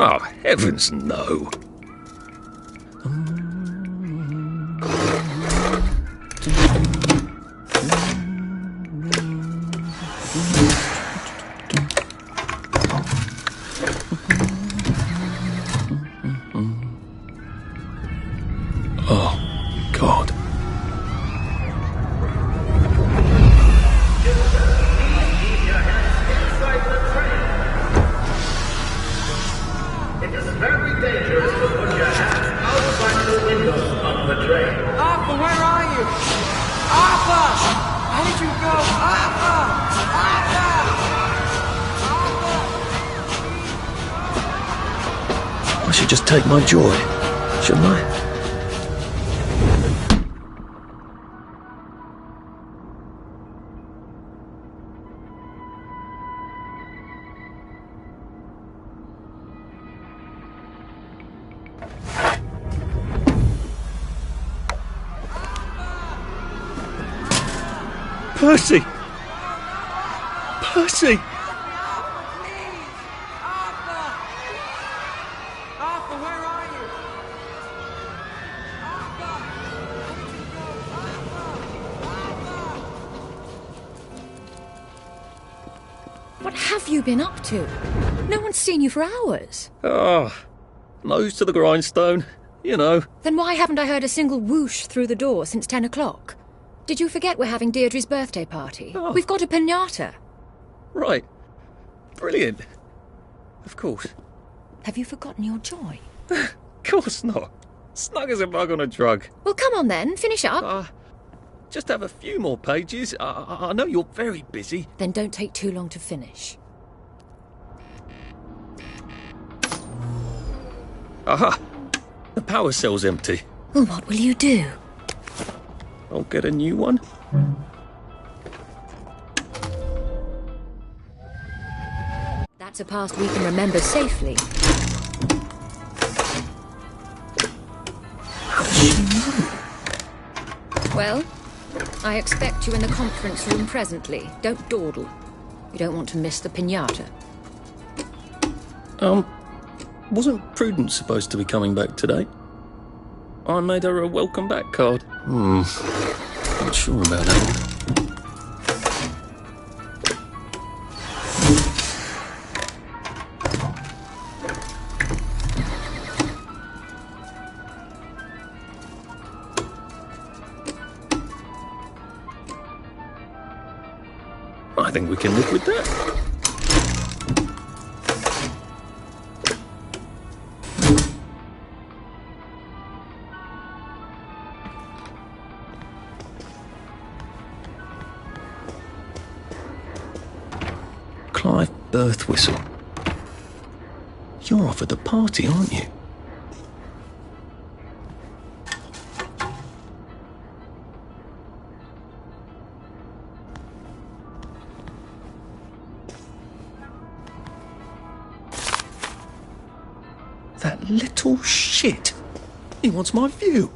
Oh, heavens no. Oh, God. It is very dangerous to put your hands outside the windows of the train. Arthur, where are you? Arthur! How did you go? Arthur! Arthur! I should just take my joy, shouldn't I? Percy! Percy! Arthur! Arthur, where are you? Arthur! What have you been up to? No one's seen you for hours. Ah, nose to the grindstone, you know. Then why haven't I heard a single whoosh through the door since 10 o'clock? Did you forget we're having Deirdre's birthday party? Oh. We've got a piñata. Right. Brilliant. Of course. Have you forgotten your joy? Of course not. Snug as a bug on a drug. Well, come on then, finish up. Just have a few more pages. I know you're very busy. Then don't take too long to finish. Aha! The power cell's empty. Well, what will you do? I'll get a new one. That's a past we can remember safely. How does she know? Well, I expect you in the conference room presently. Don't dawdle. You don't want to miss the piñata. Wasn't Prudence supposed to be coming back today? I made her a welcome back card. Not sure about that one. I think we can live with that. Clive Birthwhistle. You're off at the party, aren't you? That little shit. He wants my view.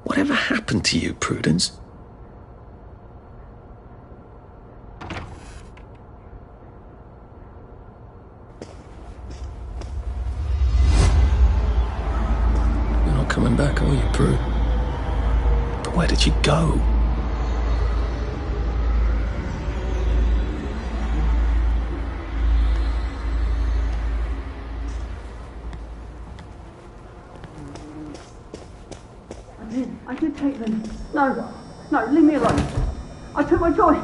Whatever happened to you, Prudence? You're not coming back, are you, Prue? But where did she go? I did take them. No, leave me alone. I took my joy. No,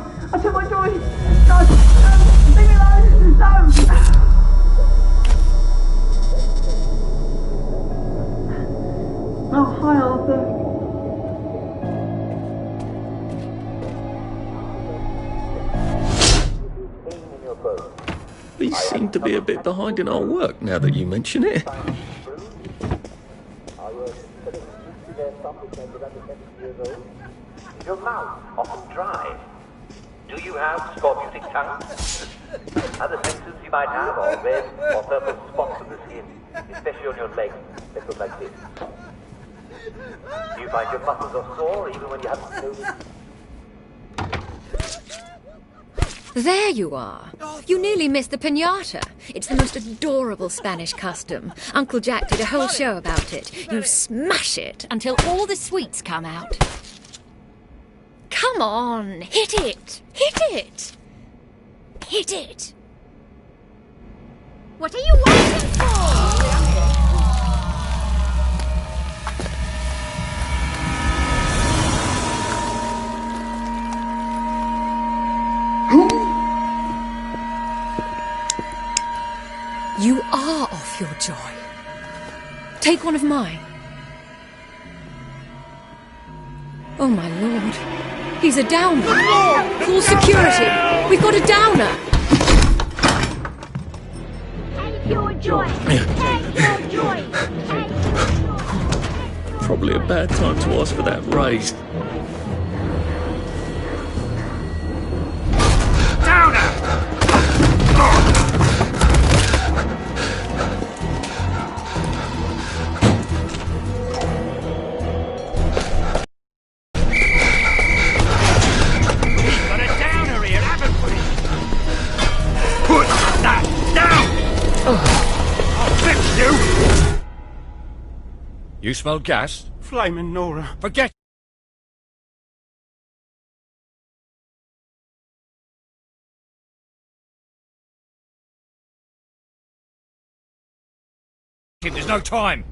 leave me alone. No. Oh, hi, Arthur. We seem to be a bit behind in our work now that you mention it. Is your mouth often dry? Do you have scorbutic tongue? Other symptoms you might have are red or purple spots on the skin, especially on your legs that look like this. Do you find your muscles are sore even when you haven't noticed? There you are. You nearly missed the piñata. It's the most adorable Spanish custom. Uncle Jack did a whole show about it. You smash it until all the sweets come out. Come on, hit it! Hit it! Hit it! What are you waiting for? You are off your joy. Take one of mine. Oh, my lord. He's a downer. Call security. We've got a downer. Take your joy. Take your joy. Take your joy. Probably a bad time to ask for that raise. You smell gas? Flaming Nora. Forget it. There's no time.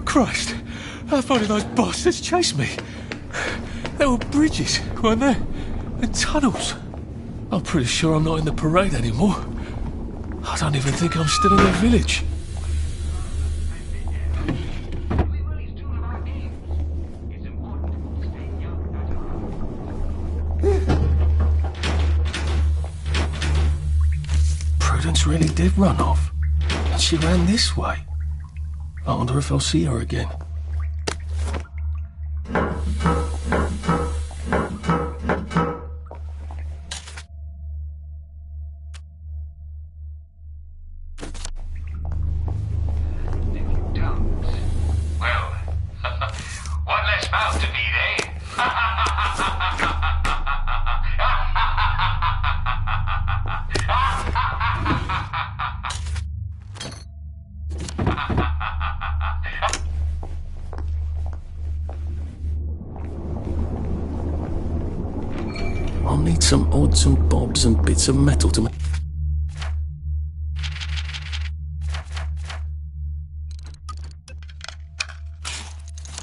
Christ, how far did those bastards chase me? There were bridges, weren't there? And tunnels. I'm pretty sure I'm not in the parade anymore. I don't even think I'm still in the village. Prudence really did run off. And she ran this way. I wonder if I'll see her again. I'll need some odds and bobs and bits of metal to make...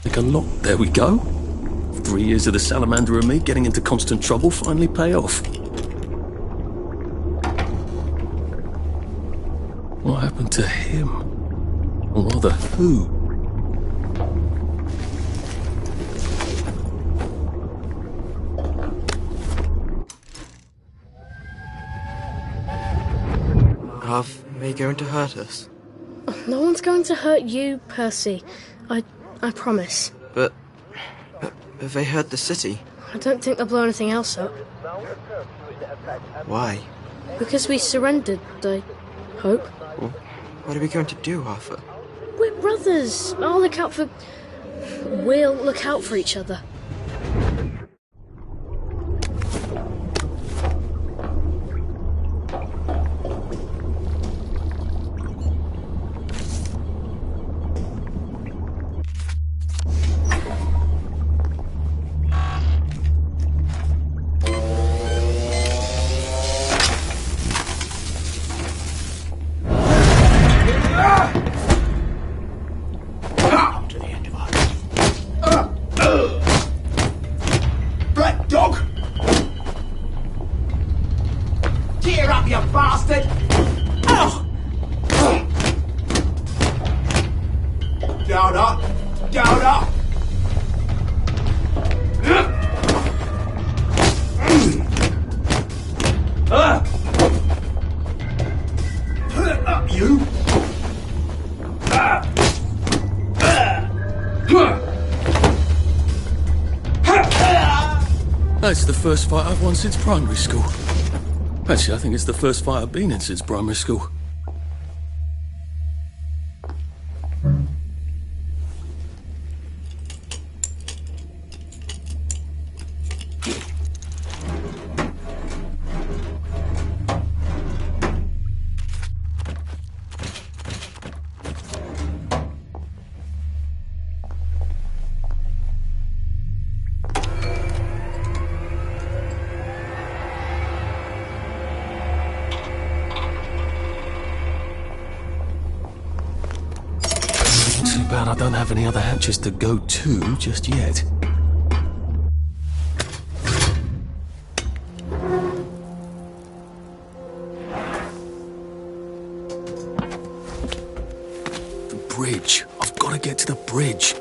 Like a lock, there we go. 3 years of the salamander and me getting into constant trouble finally pay off. What happened to him? Or rather, who? Are they going to hurt us? No one's going to hurt you, Percy. I promise. But have they hurt the city? I don't think they'll blow anything else up. Why? Because we surrendered, I hope. Well, what are we going to do, Arthur? We're brothers. We'll look out for each other. That's the first fight I've won since primary school. Actually, I think it's the first fight I've been in since primary school. Too bad I don't have any other hatches to go to just yet. The bridge. I've got to get to the bridge.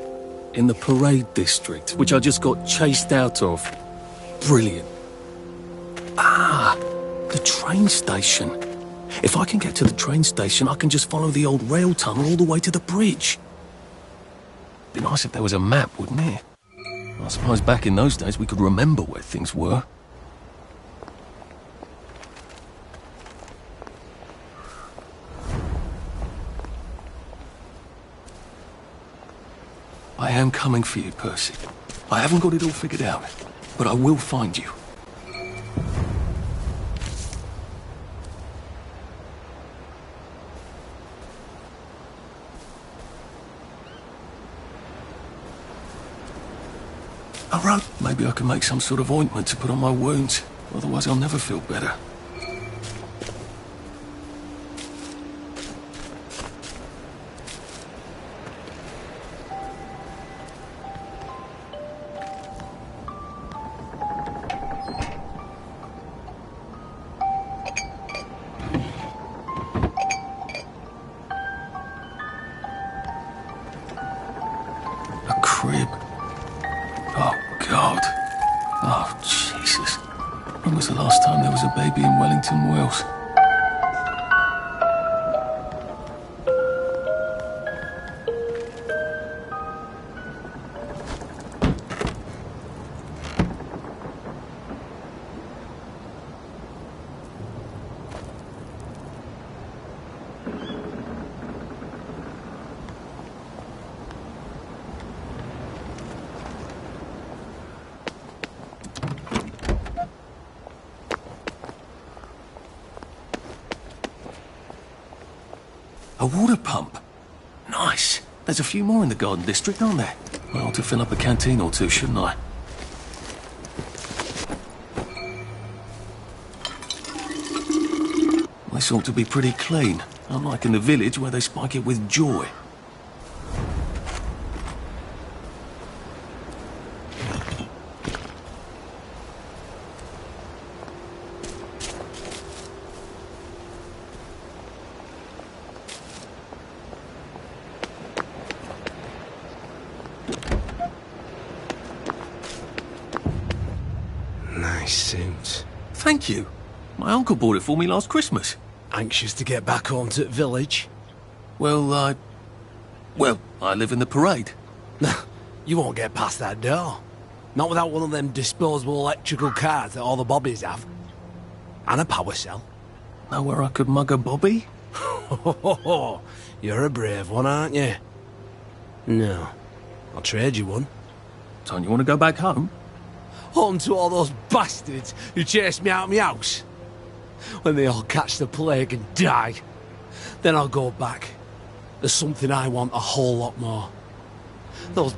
In the parade district, which I just got chased out of. Brilliant. Ah, the train station. If I can get to the train station, I can just follow the old rail tunnel all the way to the bridge. Be nice if there was a map, wouldn't it? I suppose back in those days we could remember where things were. I am coming for you, Percy. I haven't got it all figured out, but I will find you. I wrote maybe I can make some sort of ointment to put on my wounds. Otherwise I'll never feel better. was the last time there was a baby in Wellington, Wales? A water pump? Nice. There's a few more in the Garden District, aren't there? I ought to fill up a canteen or two, shouldn't I? This ought to be pretty clean, unlike in the village where they spike it with joy. Nice suit. Thank you. My uncle bought it for me last Christmas. Anxious to get back home to the village? Well, I live in the parade. You won't get past that door. Not without one of them disposable electrical cars that all the bobbies have. And a power cell. Know where I could mug a bobby? You're a brave one, aren't you? No. I'll trade you one. Don't you want to go back home? Home to all those bastards who chased me out of my house. When they all catch the plague and die, then I'll go back. There's something I want a whole lot more. Those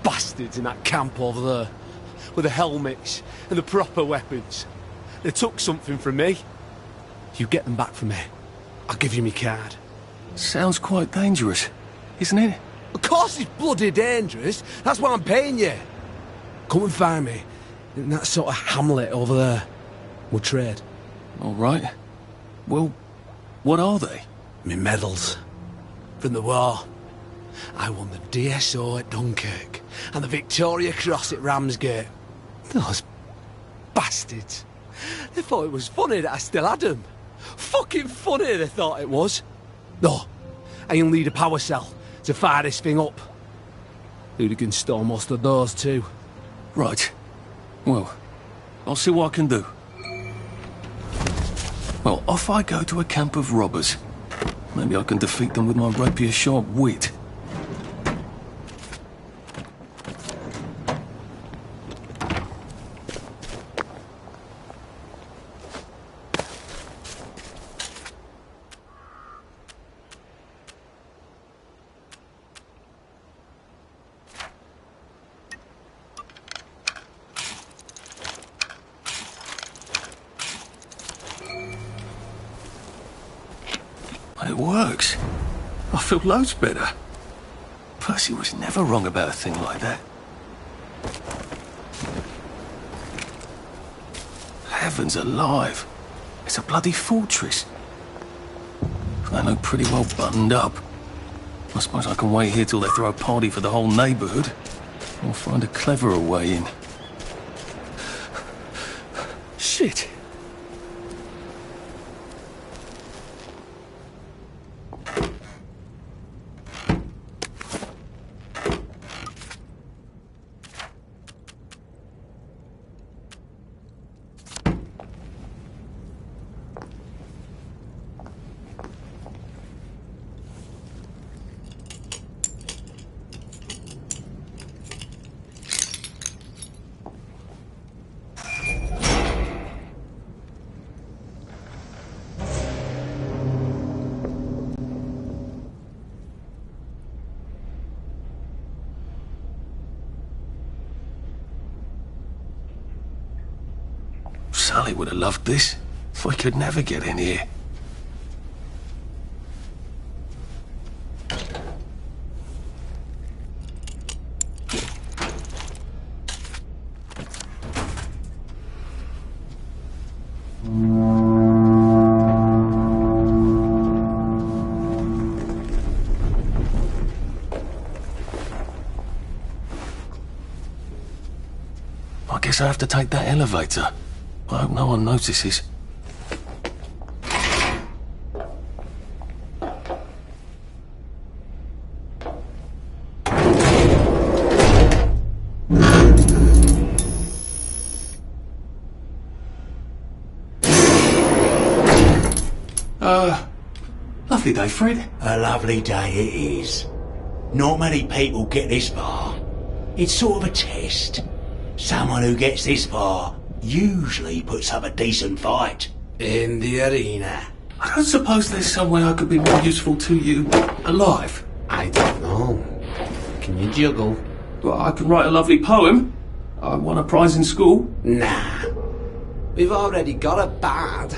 bastards in that camp over there, with the helmets and the proper weapons. They took something from me. You get them back from me, I'll give you my card. Sounds quite dangerous, isn't it? Of course it's bloody dangerous. That's why I'm paying you. Come and find me in that sort of hamlet over there. We'll trade. All right. Well, what are they? Me medals. From the war. I won the DSO at Dunkirk and the Victoria Cross at Ramsgate. Those bastards. They thought it was funny that I still had them. Fucking funny they thought it was. No, I'll need a power cell to fire this thing up. Hooligans stole most of those too. Right. Well, I'll see what I can do. Well, off I go to a camp of robbers. Maybe I can defeat them with my rapier-sharp wit. It works. I feel loads better. Percy was never wrong about a thing like that. Heavens alive. It's a bloody fortress. They look pretty well buttoned up. I suppose I can wait here till they throw a party for the whole neighbourhood. Or find a cleverer way in. Shit. Sally would have loved this. We could never get in here. I guess I have to take that elevator. I hope no one notices. Lovely day, Fred. A lovely day it is. Not many people get this far. It's sort of a test. Someone who gets this far usually puts up a decent fight. In the arena. I don't suppose there's some way I could be more useful to you alive. I don't know. Can you juggle? Well, I can write a lovely poem. I won a prize in school. Nah. We've already got a bard.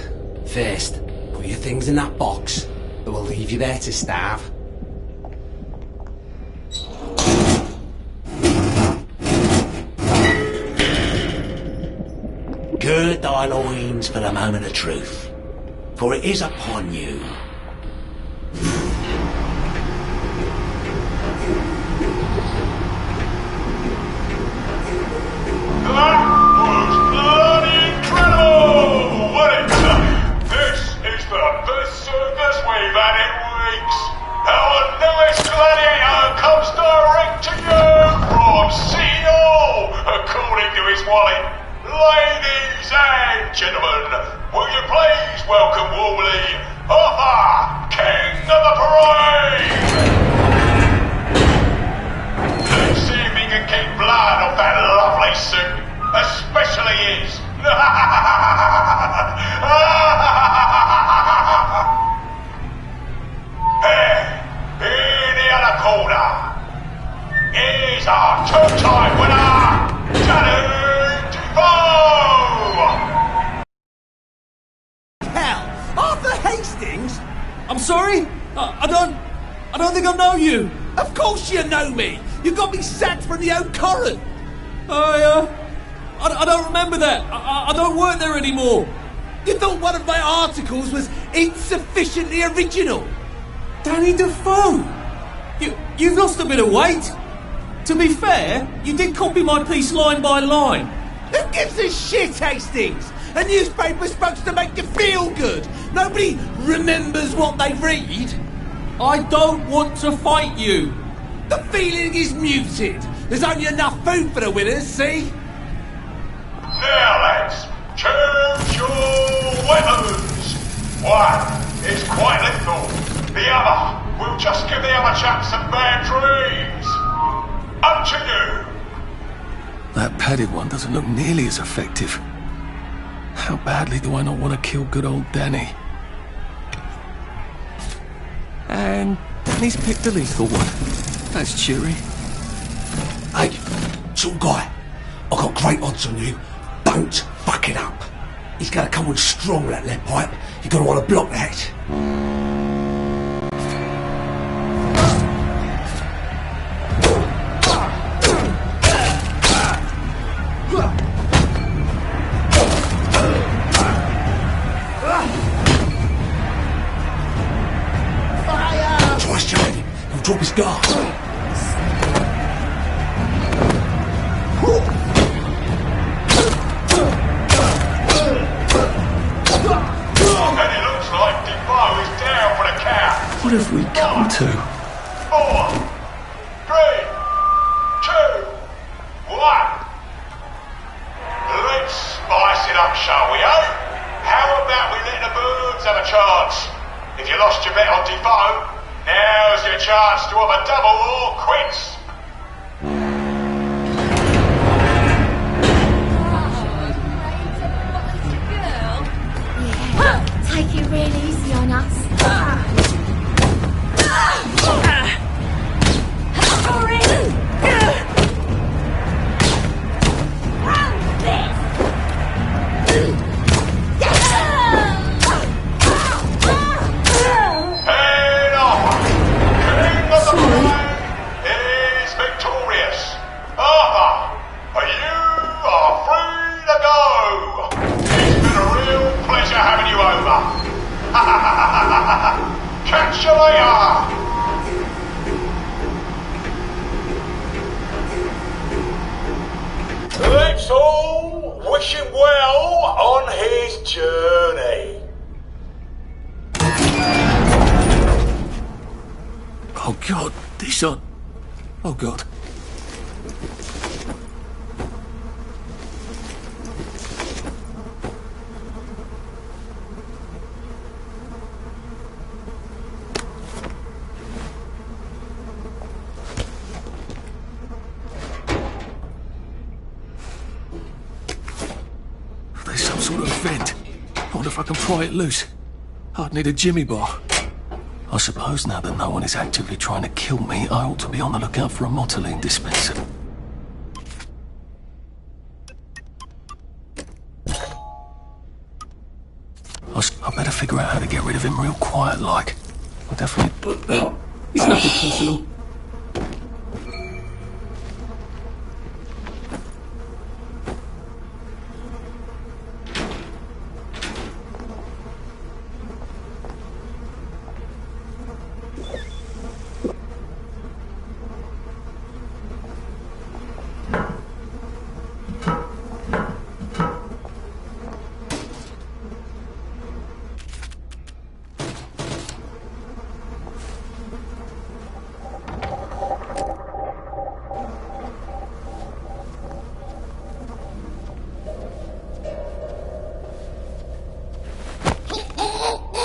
First, put your things in that box. We'll leave you there to starve. Gird thy loins for the moment of truth, for it is upon you. That was bloody incredible, wasn't it? This is the best circus we've had in weeks. Our newest gladiator comes direct to you from City Hall, according to his wallet. Ladies and gentlemen, will you please welcome warmly Arthur, King of the Parade! Let's see if he can keep blood off that lovely suit, especially his. In the other corner is our two-time winner, Danny Defoe! Hell, Arthur Hastings? I'm sorry? I don't think I know you. Of course you know me. You got me sacked from the Old Current. I don't remember that. I don't work there anymore. You thought one of my articles was insufficiently original? Danny Defoe! You've lost a bit of weight. To be fair, you did copy my piece line by line. Who gives a shit, Hastings? A newspaper's supposed to make you feel good. Nobody remembers what they read. I don't want to fight you. The feeling is muted. There's only enough food for the winners, see? Now, lads, choose your weapons. One is quite lethal. The other will just give the other chap some bad dreams. Up to you. That padded one doesn't look nearly as effective. How badly do I not want to kill good old Danny? And Danny's picked a lethal one. That's cheery. Hey, some guy, I've got great odds on you. Don't fuck it up. He's gonna come on strong with that lead pipe. You're gonna want to block that. Twice, Johnny. He'll drop his guard. What have we come to? 4, 3, 2, 1. Let's spice it up, shall we, eh? How about we let the birds have a chance? If you lost your bet on Defoe, now's your chance to have a double or quits. Take it really easy on us. Ha ha ha ha ha! God, these aren't... Oh, God. There's some sort of vent. I wonder if I can pry it loose. I'd need a jimmy bar. I suppose now that no one is actively trying to kill me, I ought to be on the lookout for a Motoline dispenser. I better figure out how to get rid of him real quiet like. I'll definitely... It's nothing personal.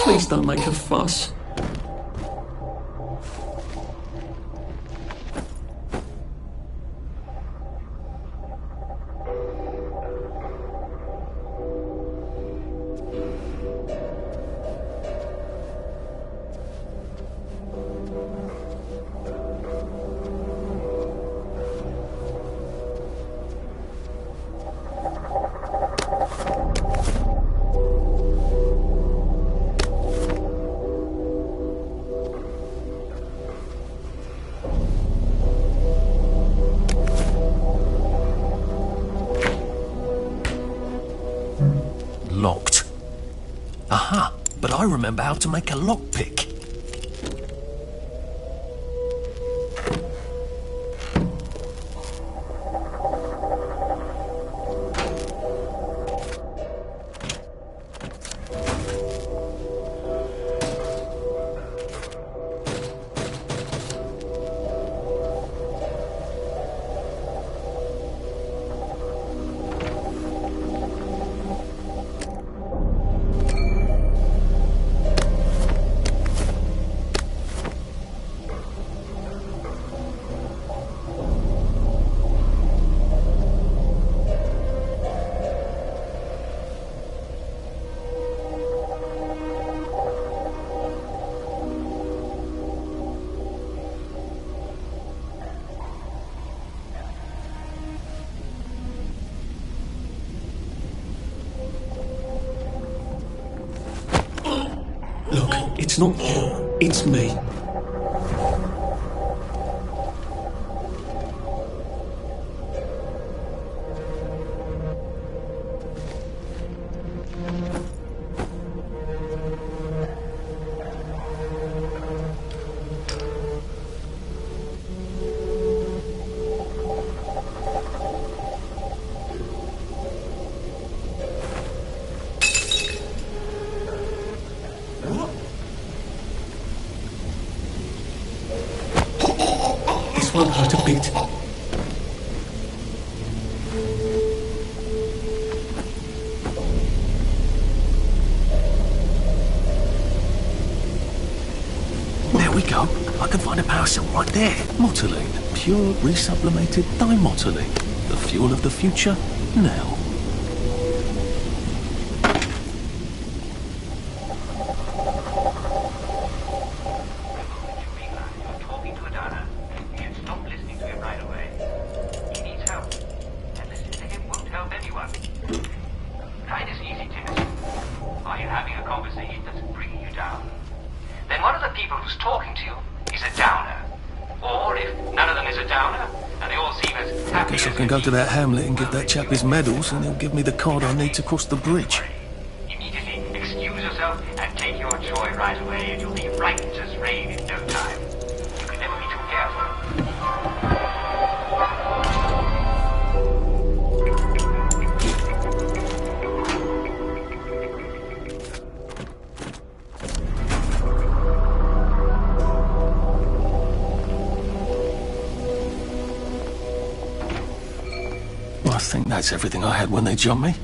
Please don't make a fuss. Locked. Aha, but I remember how to make a lockpick. Look, it's not you, it's me. Won't hurt a bit. There we go. I can find a power cell right there. Motoline. Pure resublimated dimotoline. The fuel of the future, now. I guess I can go to that hamlet and give that chap his medals, and he'll give me the card I need to cross the bridge. Immediately excuse yourself and take your joy right away, and you'll be right as rain in no time. You can never be too careful. think that's everything I had when they jumped me.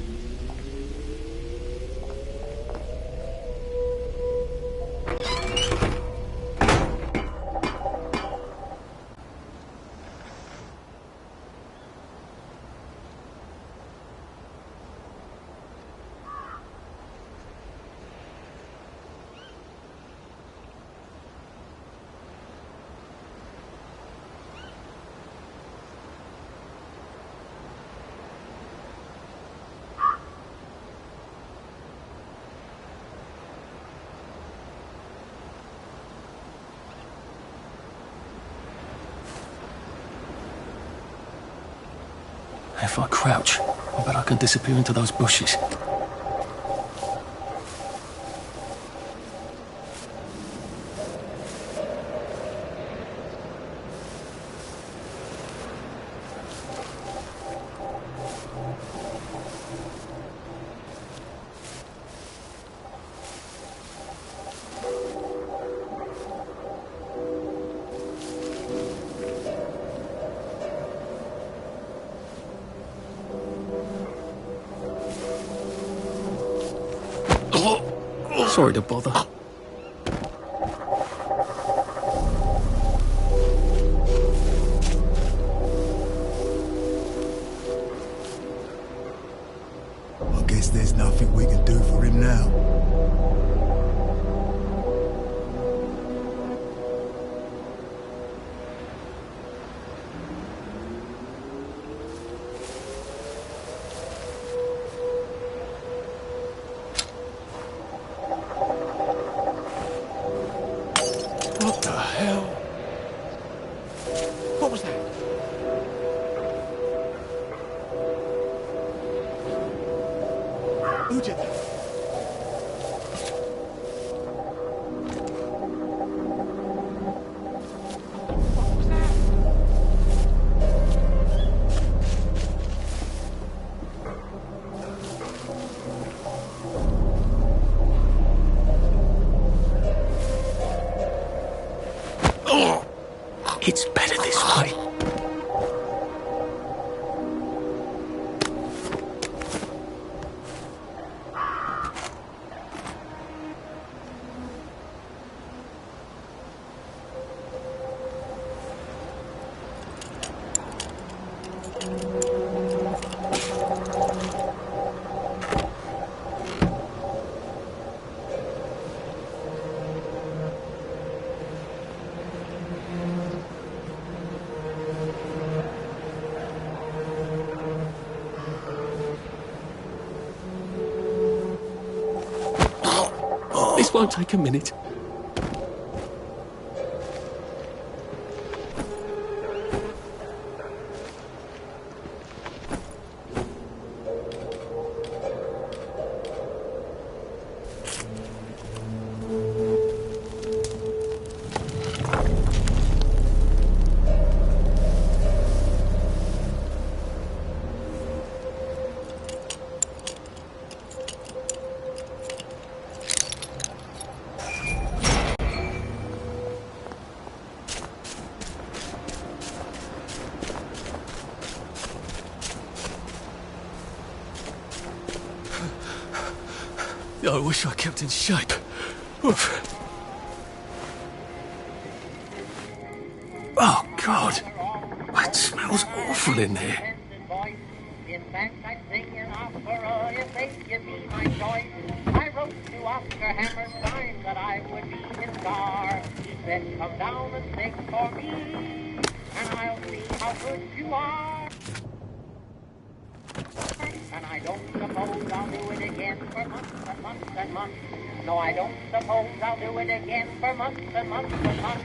If I crouch, I bet I can disappear into those bushes. Sorry to bother. I guess there's nothing we can do for him now. What the hell? What was that? Who did that? It's better this way. This won't take a minute. I wish I kept in shape. Oof. Oh, God. It smells awful in there. In fact, I'm singing opera if they give me my choice. I wrote to Oscar Hammerstein that I would be his star. He said, come down and sing for me, and I'll see how good you are. And I don't suppose I'll do it again for months and months and months. No, I don't suppose I'll do it again for months and months and months.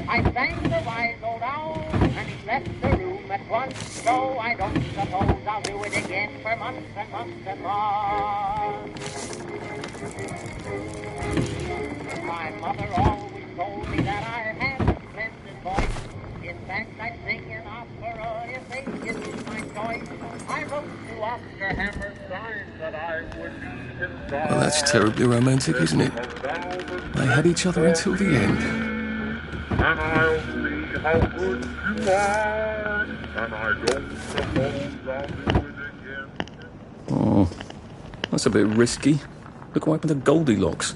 I sang the wise old owl, and he left the room at once. No, I don't suppose I'll do it again for months and months and months. My mother always told me that I had a splendid voice. In fact, I'm singing opera if they give me my choice. I wrote to Oscar Hammerstein that I would be his star. Well, that's terribly romantic, isn't it? They had each other until the end. And I'll see how good you are. And I don't suppose I'll do it again. Oh, that's a bit risky. Look what happened to Goldilocks.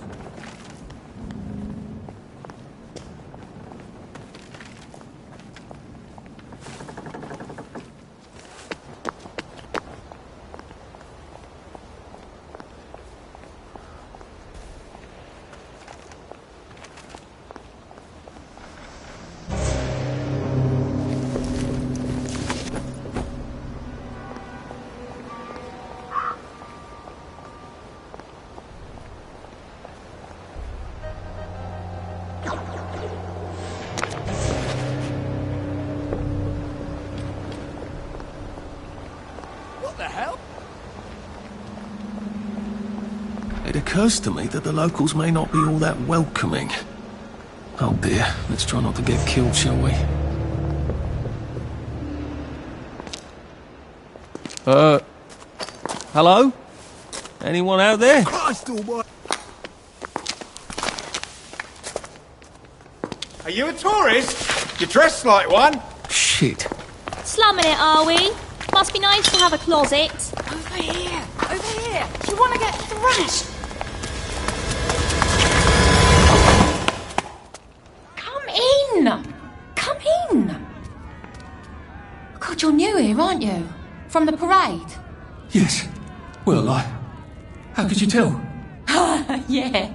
It occurs to me that the locals may not be all that welcoming. Oh dear, let's try not to get killed, shall we? Hello? Anyone out there? Christ almighty! Are you a tourist? You're dressed like one. Shit. Slumming it, are we? Must be nice to have a closet. Over here. Over here. Do you want to get thrashed? Come in! Come in! God, you're new here, aren't you? From the parade? Yes. Well, how could you tell? Yeah.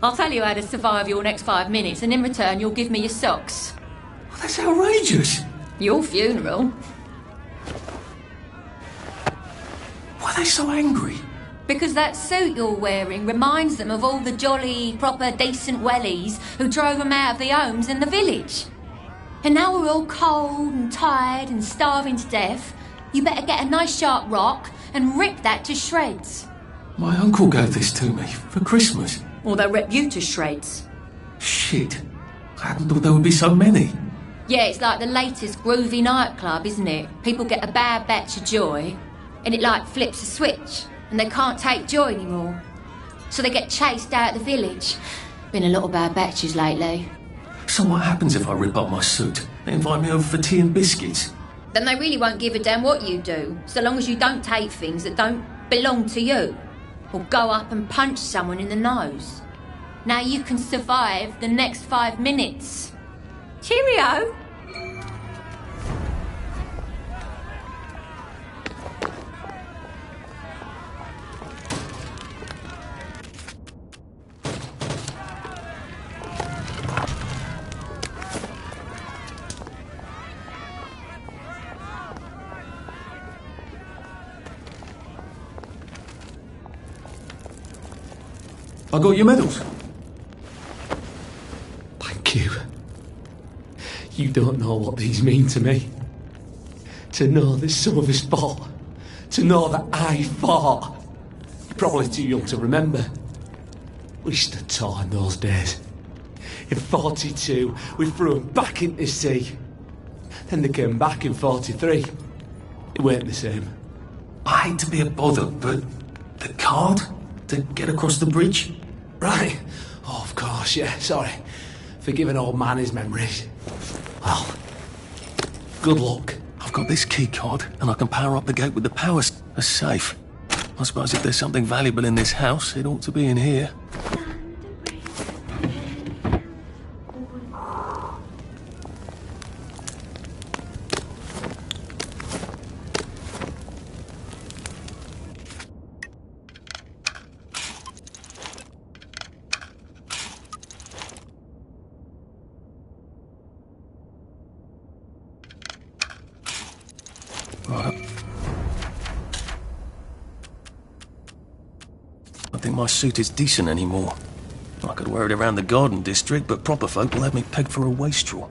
I'll tell you how to survive your next 5 minutes, and in return you'll give me your socks. Well, that's outrageous. Your funeral. Why are they so angry? Because that suit you're wearing reminds them of all the jolly, proper, decent wellies who drove them out of their homes in the village. And now we're all cold and tired and starving to death. You better get a nice sharp rock and rip that to shreds. My uncle gave this to me for Christmas. Or they'll rip you to shreds. Shit. I hadn't thought there would be so many. Yeah, it's like the latest groovy nightclub, isn't it? People get a bad batch of joy, and it like flips a switch, and they can't take joy anymore. So they get chased out of the village. Been a lot of bad batches lately. So what happens if I rip up my suit? They invite me over for tea and biscuits. Then they really won't give a damn what you do, so long as you don't take things that don't belong to you. Or go up and punch someone in the nose. Now you can survive the next 5 minutes. Cheerio! I got your medals. Thank you. You don't know what these mean to me. To know that some of us fought. To know that I fought. You're probably too young to remember. We stood tall in those days. In 42, we threw them back into sea. Then they came back in 43. It weren't the same. I hate to be a bother, but the card to get across the bridge? Right. Oh, of course, yeah, sorry. Forgive an old man his memories. Well, good luck. I've got this key card, and I can power up the gate with the power safe. I suppose if there's something valuable in this house, it ought to be in here. I think my suit is decent anymore. I could wear it around the garden district, but proper folk will have me pegged for a wastrel.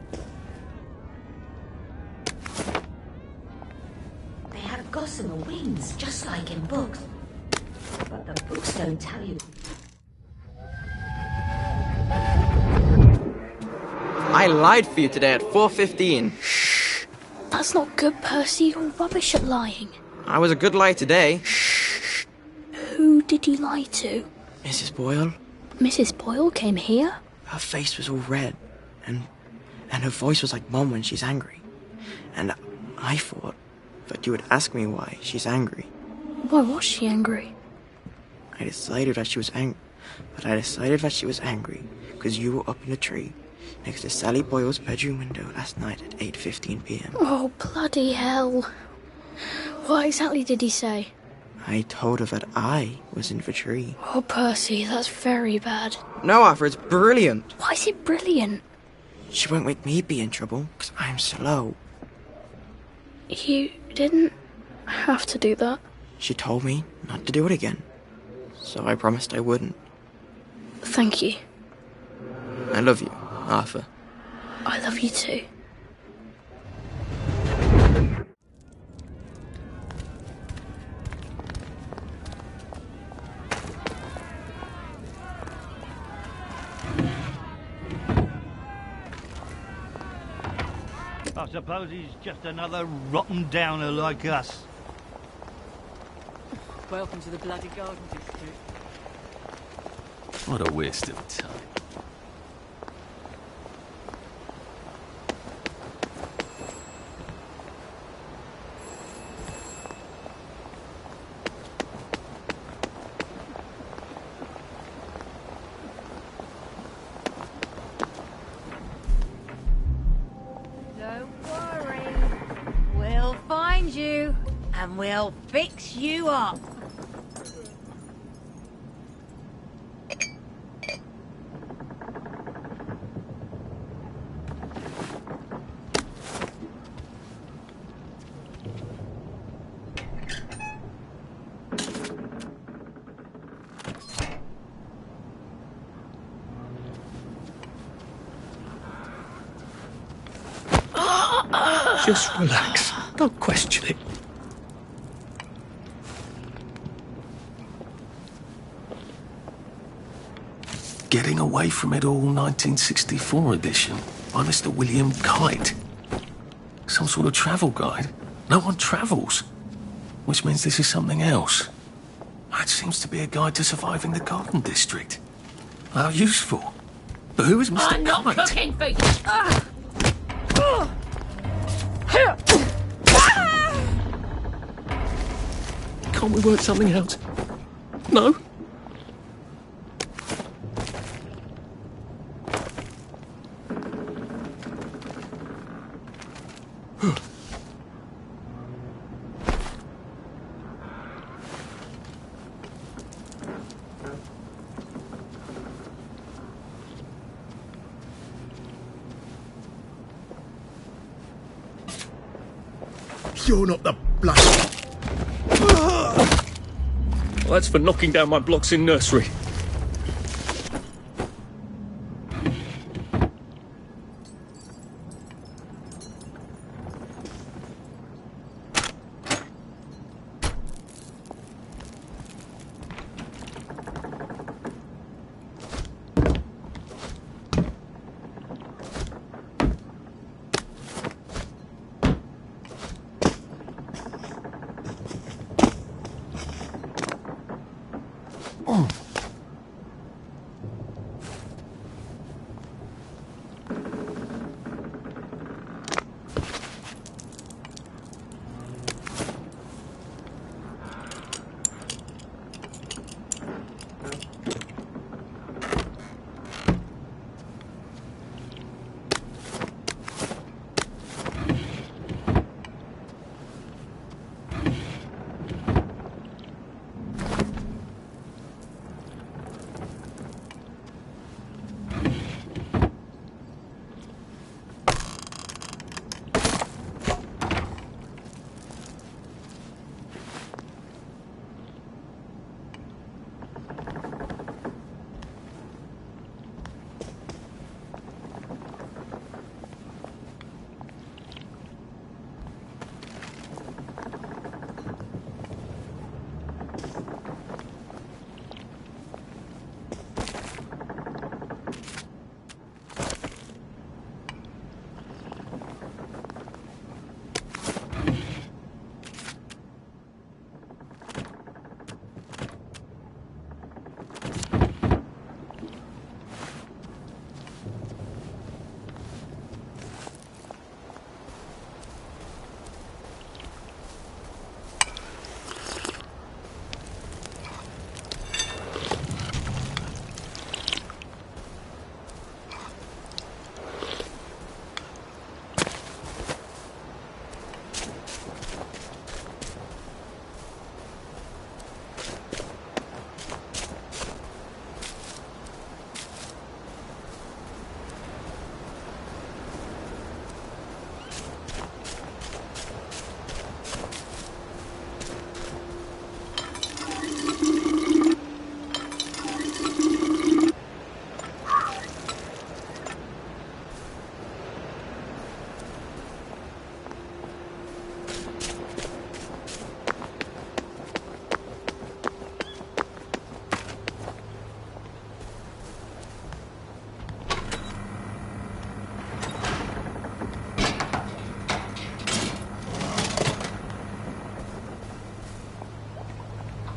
They have gossamer wings, just like in books. But the books don't tell you. I lied for you today at 4:15. That's not good, Percy. You're rubbish at lying. I was a good lie today. Who did you lie to? Mrs. Boyle. Mrs. Boyle came here? Her face was all red, and her voice was like Mum when she's angry. And I thought that you would ask me why she's angry. Why was she angry? I decided that she was angry because you were up in the tree next to Sally Boyle's bedroom window last night at 8:15 p.m. Oh, bloody hell. What exactly did he say? I told her that I was in the tree. Oh, Percy, that's very bad. No, Arthur, it's brilliant. Why is it brilliant? She won't make me be in trouble because I'm slow. You didn't have to do that. She told me not to do it again, so I promised I wouldn't. Thank you. I love you, Arthur. I love you too. I suppose he's just another rotten downer like us. Welcome to the bloody Garden District. What a waste of time. And we'll fix you up. Just relax. Don't question it. Getting Away from It All 1964 edition by Mr. William Kite. Some sort of travel guide. No one travels. Which means this is something else. It seems to be a guide to surviving the Garden District. How useful. But who is Mr. I'm not Kite? cooking for you. Can't we work something out? No? You're not the bloody... Well, that's for knocking down my blocks in nursery.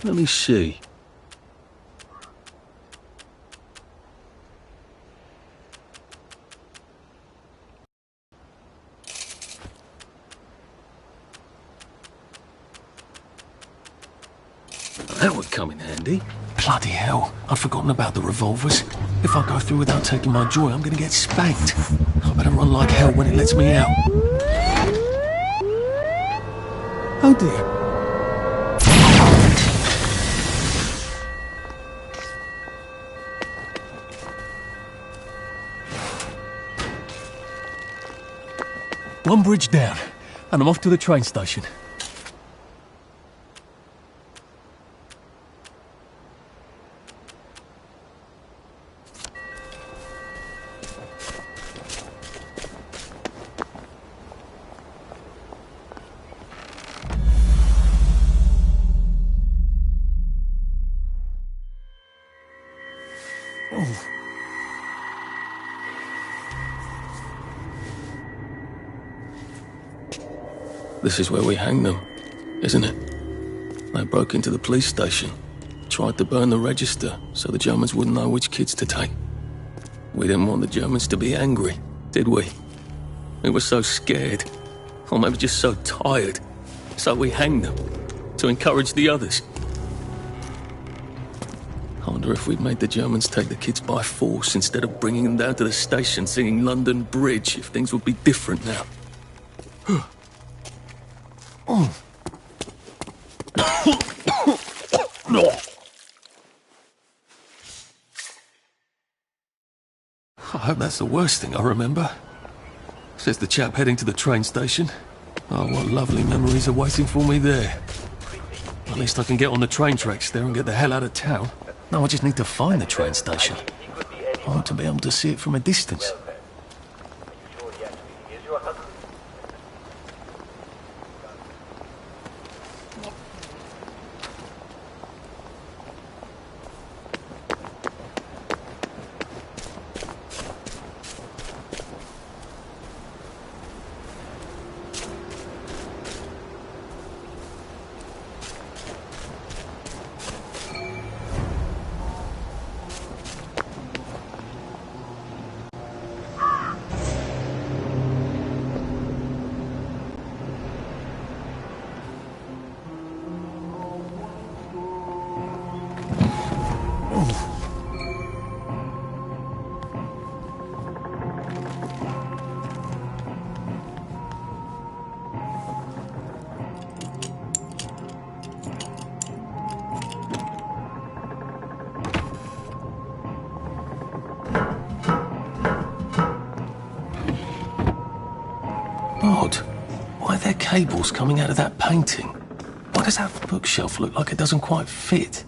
Let me see. That would come in handy. Bloody hell, I'd forgotten about the revolvers. If I go through without taking my joy, I'm gonna get spanked. I better run like hell when it lets me out. Oh dear. One bridge down, and I'm off to the train station. This is where we hang them, isn't it? They broke into the police station, tried to burn the register so the Germans wouldn't know which kids to take. We didn't want the Germans to be angry, did we? We were so scared, or maybe just so tired, so we hanged them to encourage the others. I wonder if we'd made the Germans take the kids by force instead of bringing them down to the station singing London Bridge, if things would be different now. I hope that's the worst thing I remember. Says the chap heading to the train station. Oh, what lovely memories are waiting for me there. At least I can get on the train tracks there and get the hell out of town. No, I just need to find the train station. I want to be able to see it from a distance. Odd. Why are there cables coming out of that painting? Why does that bookshelf look like it doesn't quite fit?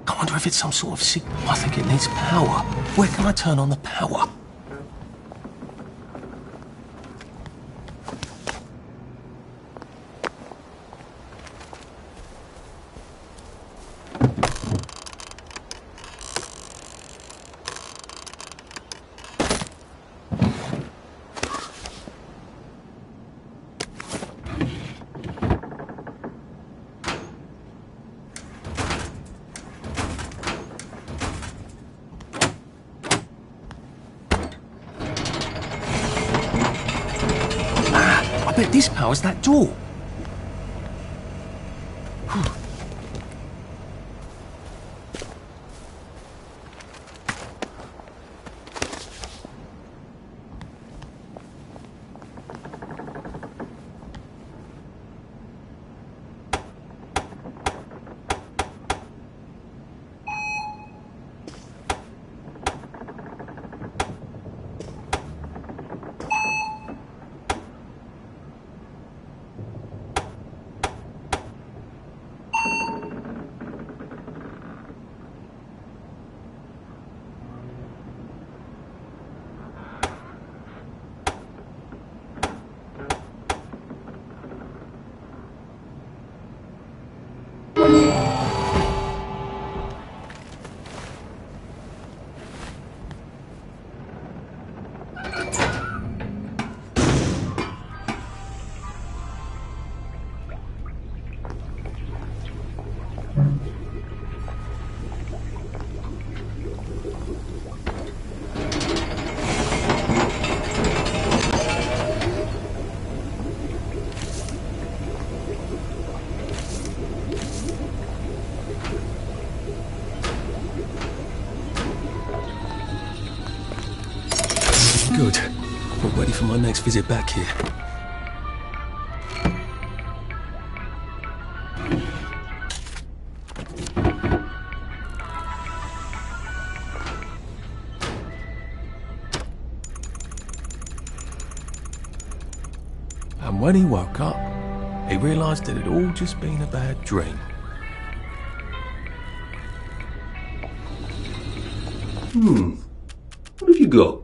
I wonder if it's some sort of signal. I think it needs power. Where can I turn on the power? I bet this powers that door. Good. I'm ready for my next visit back here. And when he woke up, he realised it had all just been a bad dream. What have you got?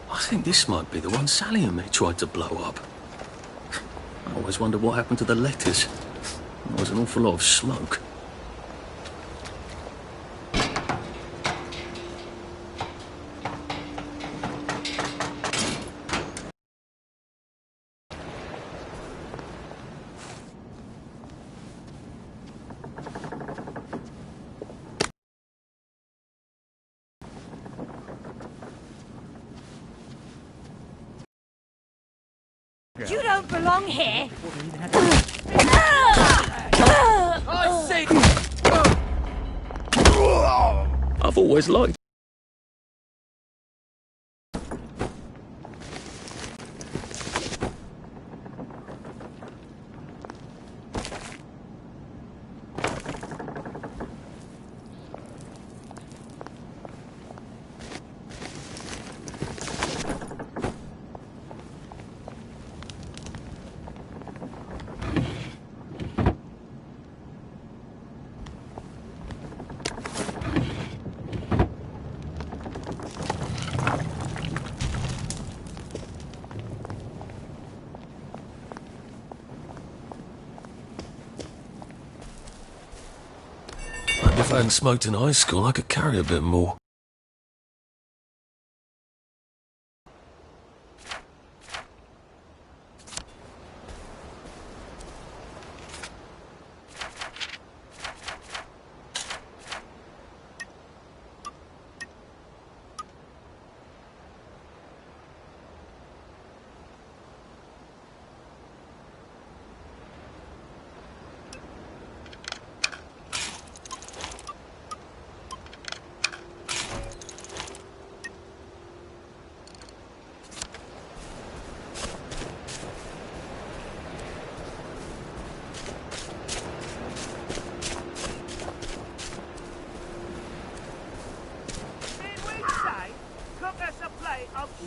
I think this might be the one Sally and me tried to blow up. I always wondered what happened to the letters. There was an awful lot of smoke. You don't belong here. I see. I've always liked. If I hadn't smoked in high school, I could carry a bit more.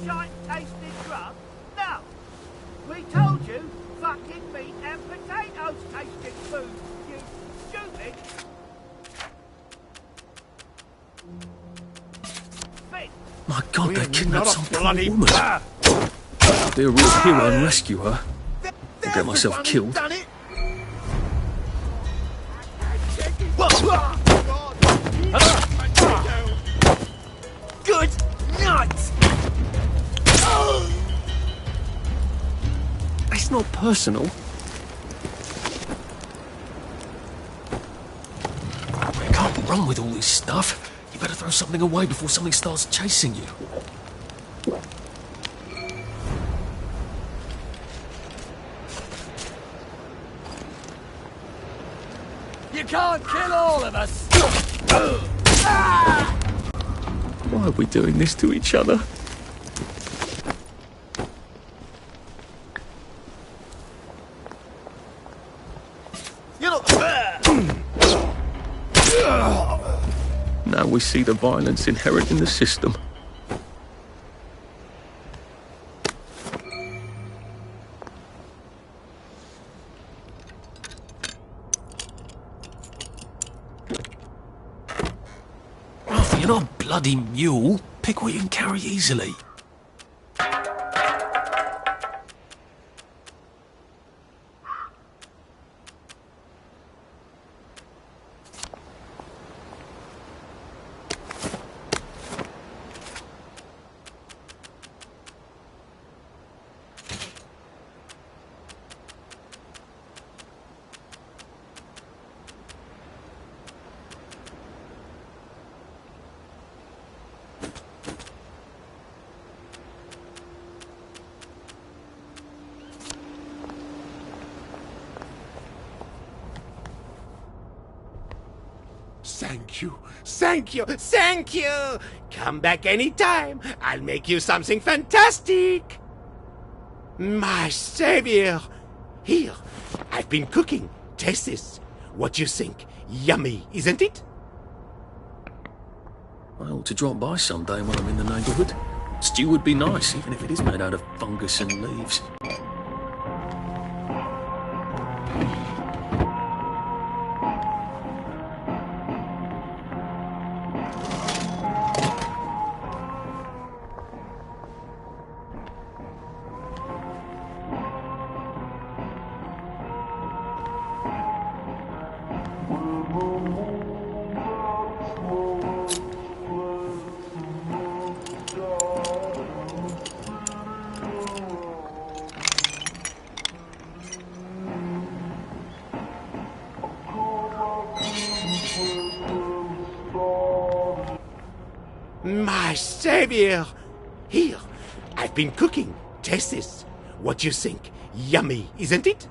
Shite-tasting grub? No. We told you fucking meat and potatoes tasting food, you stupid. My God, they kidnapped some poor bloody woman. I'll be a real hero and rescue her. I'll get myself killed. Good night. It's not personal. You can't run with all this stuff. You better throw something away before something starts chasing you. You can't kill all of us. Why are we doing this to each other? Now we see the violence inherent in the system. Arthur, you're not a bloody mule. Pick what you can carry easily. Thank you, thank you, thank you! Come back anytime. I'll make you something fantastic. My savior! Here, I've been cooking. Taste this. What you think? Yummy, isn't it? I ought to drop by someday when I'm in the neighbourhood. Stew would be nice, even if it is made out of fungus and leaves. My savior! Here, I've been cooking. Taste this. What you think? Yummy, isn't it?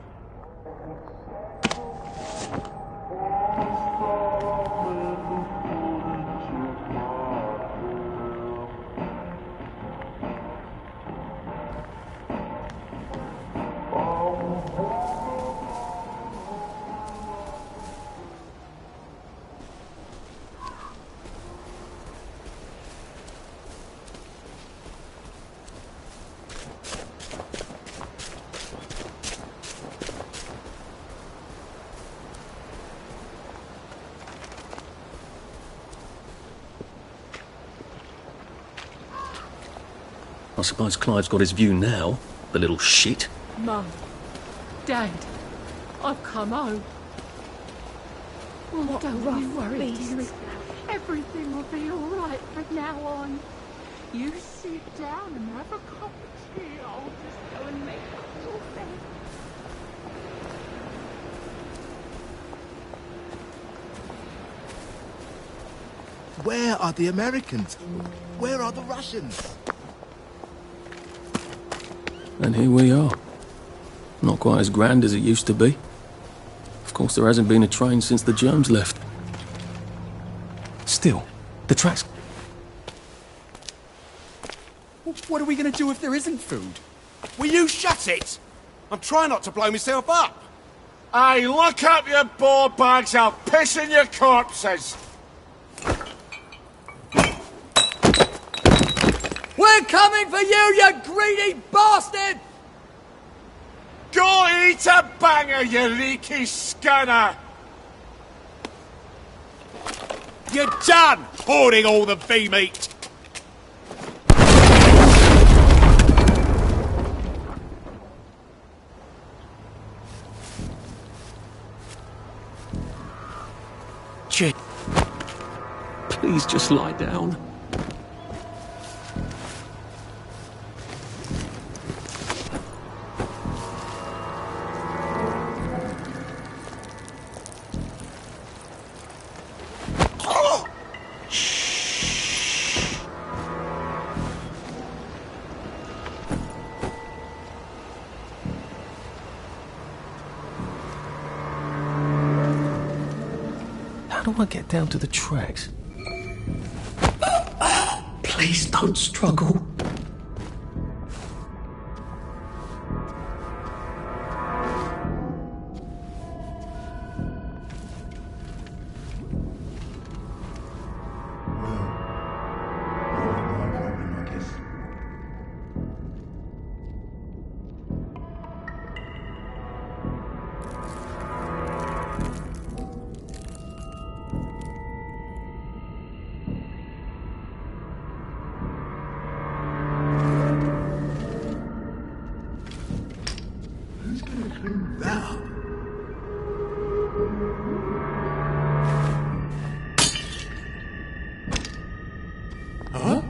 I suppose Clive's got his view now, the little shit. Mum, Dad, I've come home. Oh, don't you worry, dearie. Everything will be all right from now on. You sit down and have a cup of tea. I'll just go and make up your bed. Where are the Americans? Where are the Russians? And here we are. Not quite as grand as it used to be. Of course, there hasn't been a train since the Germs left. Still, the tracks... What are we going to do if there isn't food? Will you shut it? I'm trying not to blow myself up. Hey, lock up your ball bags, I'll piss in your corpses. We're coming for you, you greedy bastard! Go eat a banger, you leaky scunner! You're done hoarding all the V-meat! Chet, please just lie down. How do I get down to the tracks? Please don't struggle. Huh?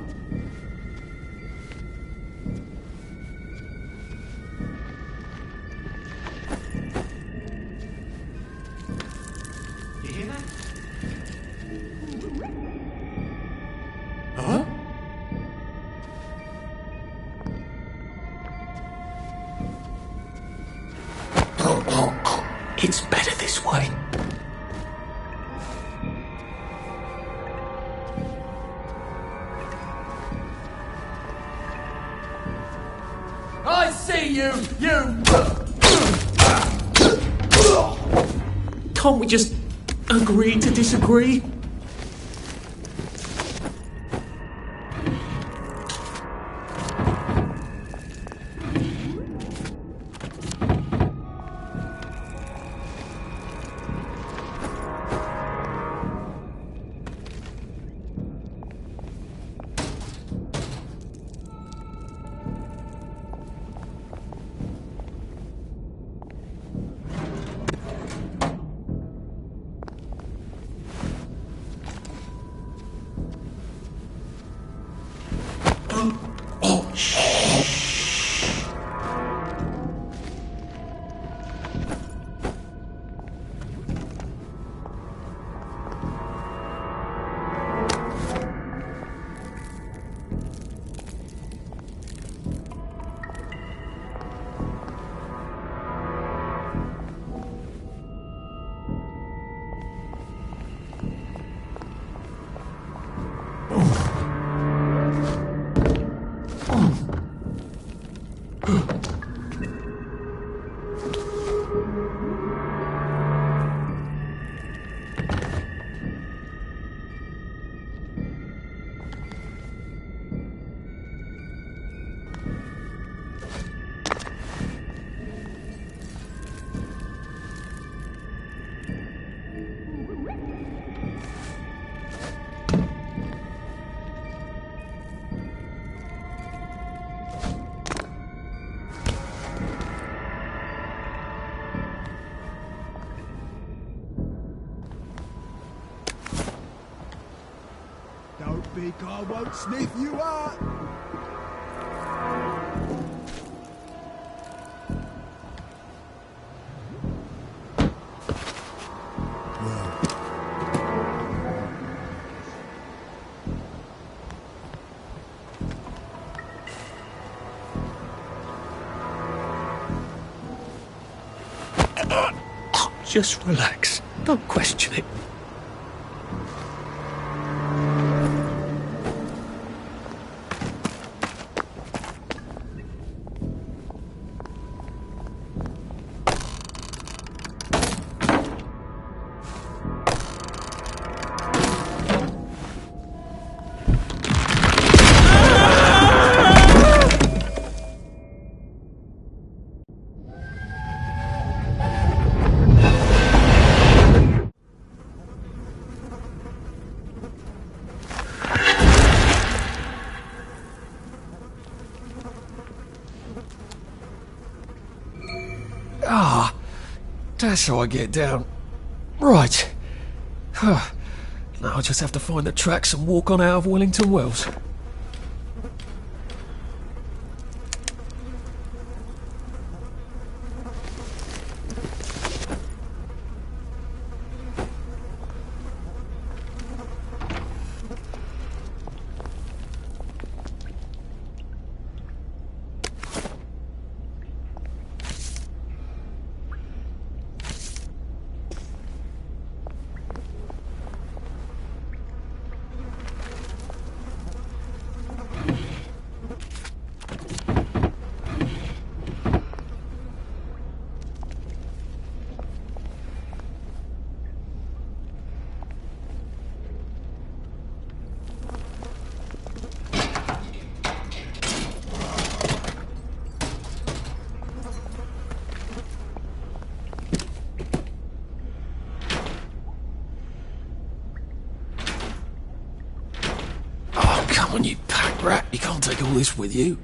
You hear that? Huh? It's better this way. see you! You! Can't we just agree to disagree? Don't think I won't sniff you out. Just relax. Don't question it. Ah, that's how I get down. Right. Now I just have to find the tracks and walk on out of Wellington Wells. Come on, you pack rat. You can't take all this with you.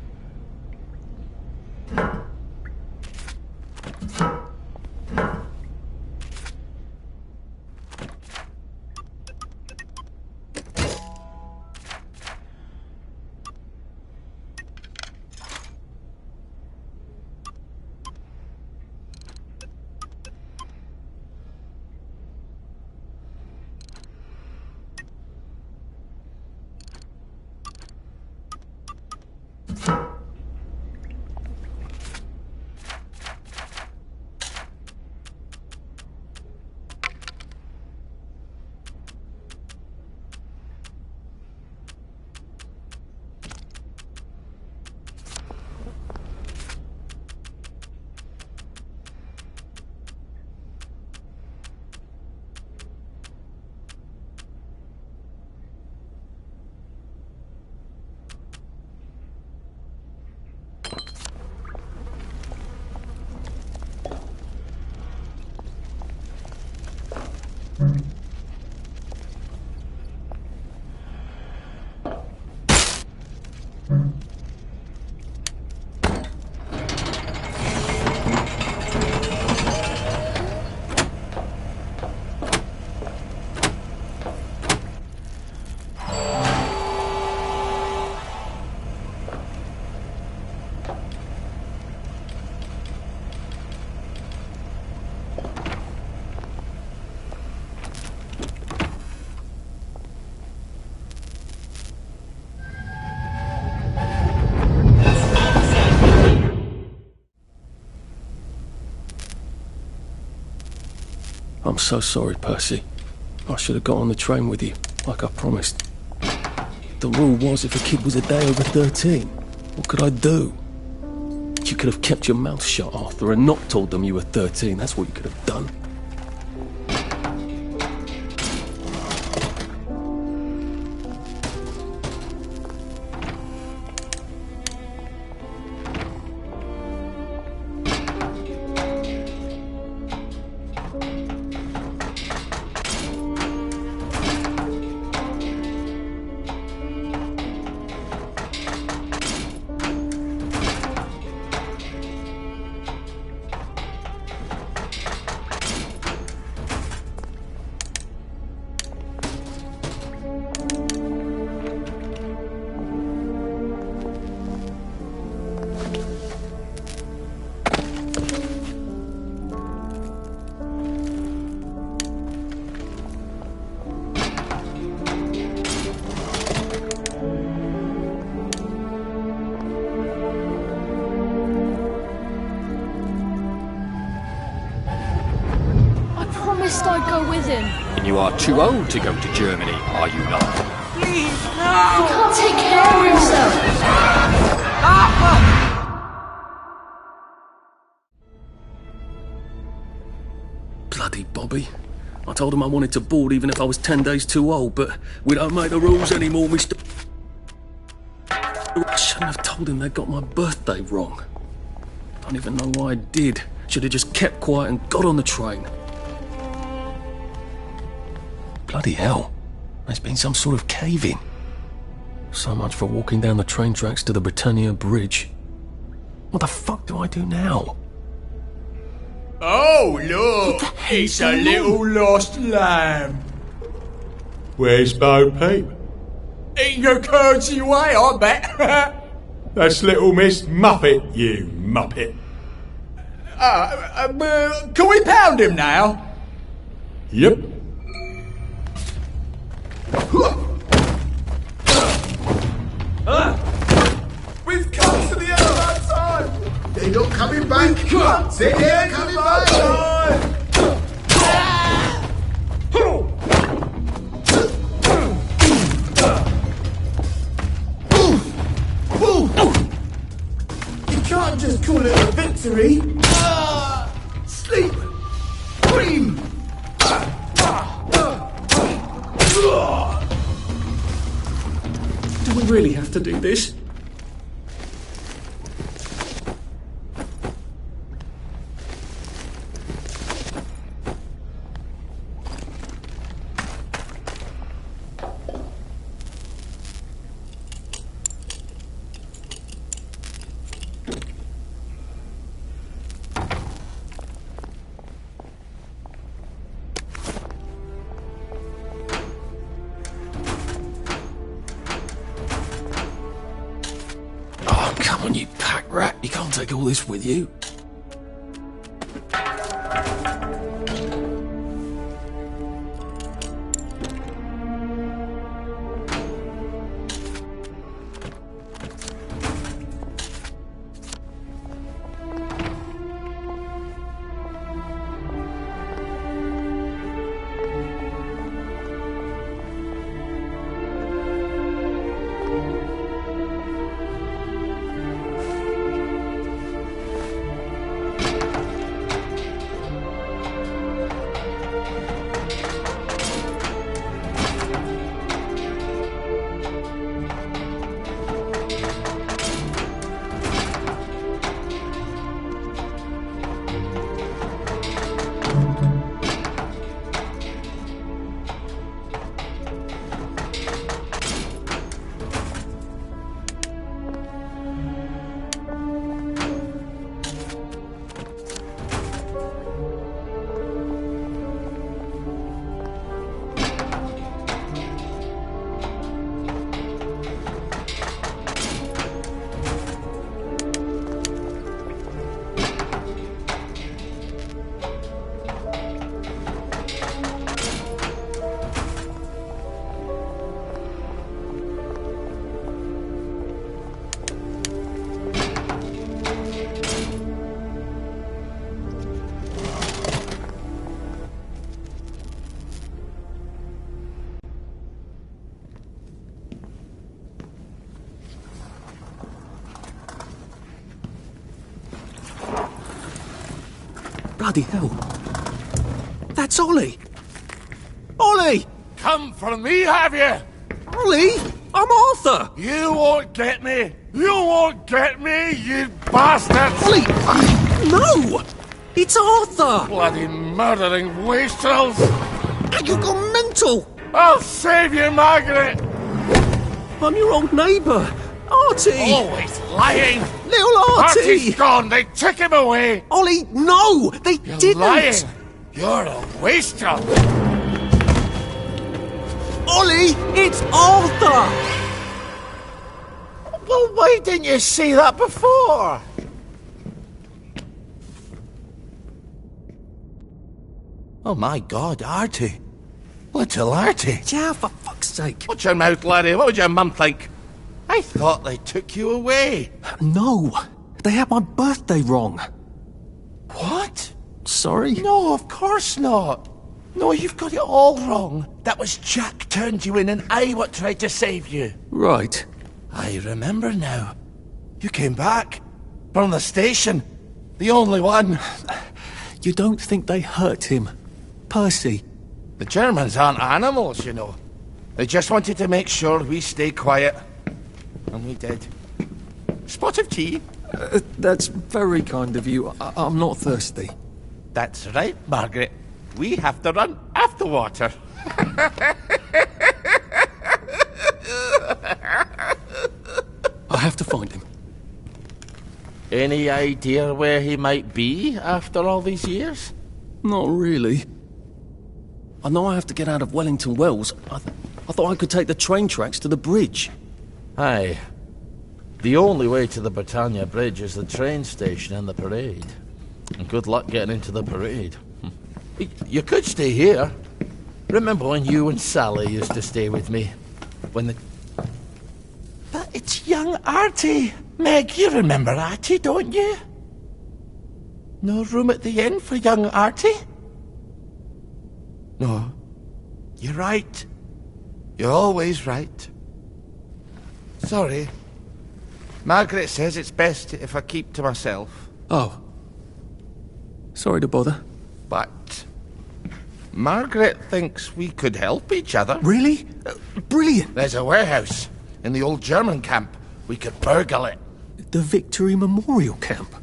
I'm so sorry, Percy. I should have got on the train with you, like I promised. The rule was if a kid was a day over 13, what could I do? You could have kept your mouth shut, Arthur, and not told them you were 13. That's what you could have done. I'd go with him. You are too old to go to Germany, are you not? Please, no! He can't take care of himself. Bloody Bobby. I told him I wanted to board even if I was 10 days too old, but we don't make the rules anymore, Mr. I shouldn't have told him they got my birthday wrong. Don't even know why I did. Should have just kept quiet and got on the train. Bloody hell. There's been some sort of cave-in. So much for walking down the train tracks to the Britannia Bridge. What the fuck do I do now? Oh, look! It's a little lost lamb. Where's Bo Peep? In your curtsy way, I bet. That's little Miss Muppet, you muppet. Can we pound him now? Yep. We've come to the end of our time! They're not coming back! They're coming back! You can't just call it a victory! Sleep! Dream! Do we really have to do this? You pack rat, you can't take all this with you. Bloody hell. That's Ollie. Ollie! Come for me, have you? Ollie! I'm Arthur! You won't get me! You won't get me, you bastard! Ollie! No! It's Arthur! Bloody murdering wastrels! You gone mental! I'll save you, Margaret! I'm your old neighbour, Artie! Always lying! Little Artie! Artie's gone, they took him away! Ollie, no! They You're didn't! lying! You're a wastrel! Ollie, it's Arthur! Well, why didn't you say that before? Oh my God, Artie. Little Artie. Yeah, for fuck's sake. Watch your mouth, laddie. What would your mum think? I thought they took you away. No, they had my birthday wrong. What? Sorry? No, of course not. No, you've got it all wrong. That was Jack turned you in and I what tried to save you. Right. I remember now. You came back. From the station. The only one. You don't think they hurt him? Percy? The Germans aren't animals, you know. They just wanted to make sure we stay quiet. And we did. Spot of tea? That's very kind of you. I'm not thirsty. That's right, Margaret. We have to run after water. I have to find him. Any idea where he might be after all these years? Not really. I know I have to get out of Wellington Wells. I thought I could take the train tracks to the bridge. Aye. The only way to the Britannia Bridge is the train station and the parade. And good luck getting into the parade. You could stay here. Remember when you and Sally used to stay with me? When the... But it's young Artie. Meg, you remember Artie, don't you? No room at the inn for young Artie? No. You're right. You're always right. Sorry. Margaret says it's best if I keep to myself. Oh. Sorry to bother. But Margaret thinks we could help each other. Really? Brilliant. There's a warehouse in the old German camp. We could burgle it. The Victory Memorial Camp?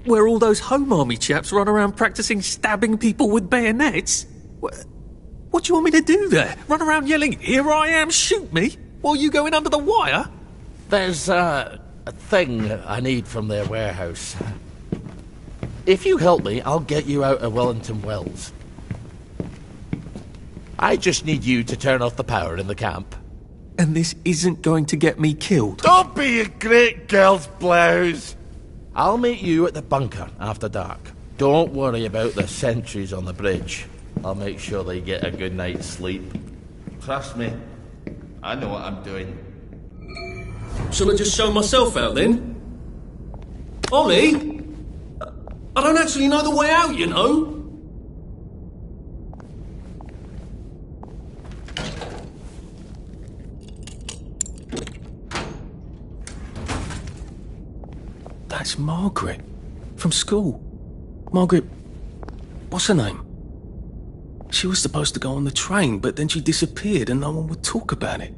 Where all those Home Army chaps run around practicing stabbing people with bayonets? What do you want me to do there? Run around yelling, "Here I am, shoot me," while you go in under the wire? There's a thing I need from their warehouse. If you help me, I'll get you out of Wellington Wells. I just need you to turn off the power in the camp. And this isn't going to get me killed? Don't be a great girl's blouse. I'll meet you at the bunker after dark. Don't worry about the sentries on the bridge. I'll make sure they get a good night's sleep. Trust me, I know what I'm doing. Shall I just show myself out then? Ollie? I don't actually know the way out, you know. That's Margaret. From school. Margaret... what's her name? She was supposed to go on the train, but then she disappeared and no one would talk about it.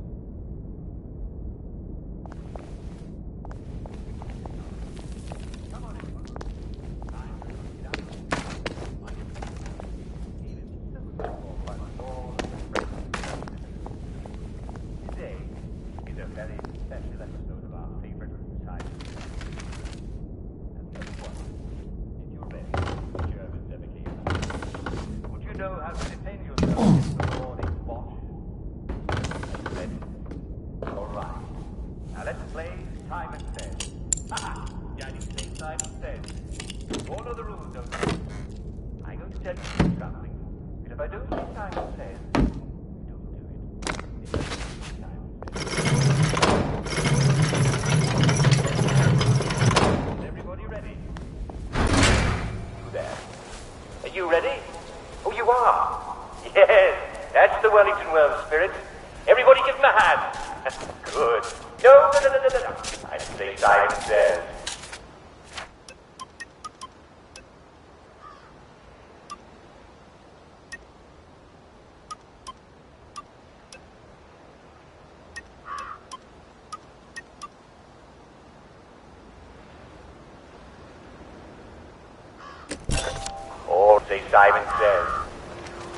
say Simon says.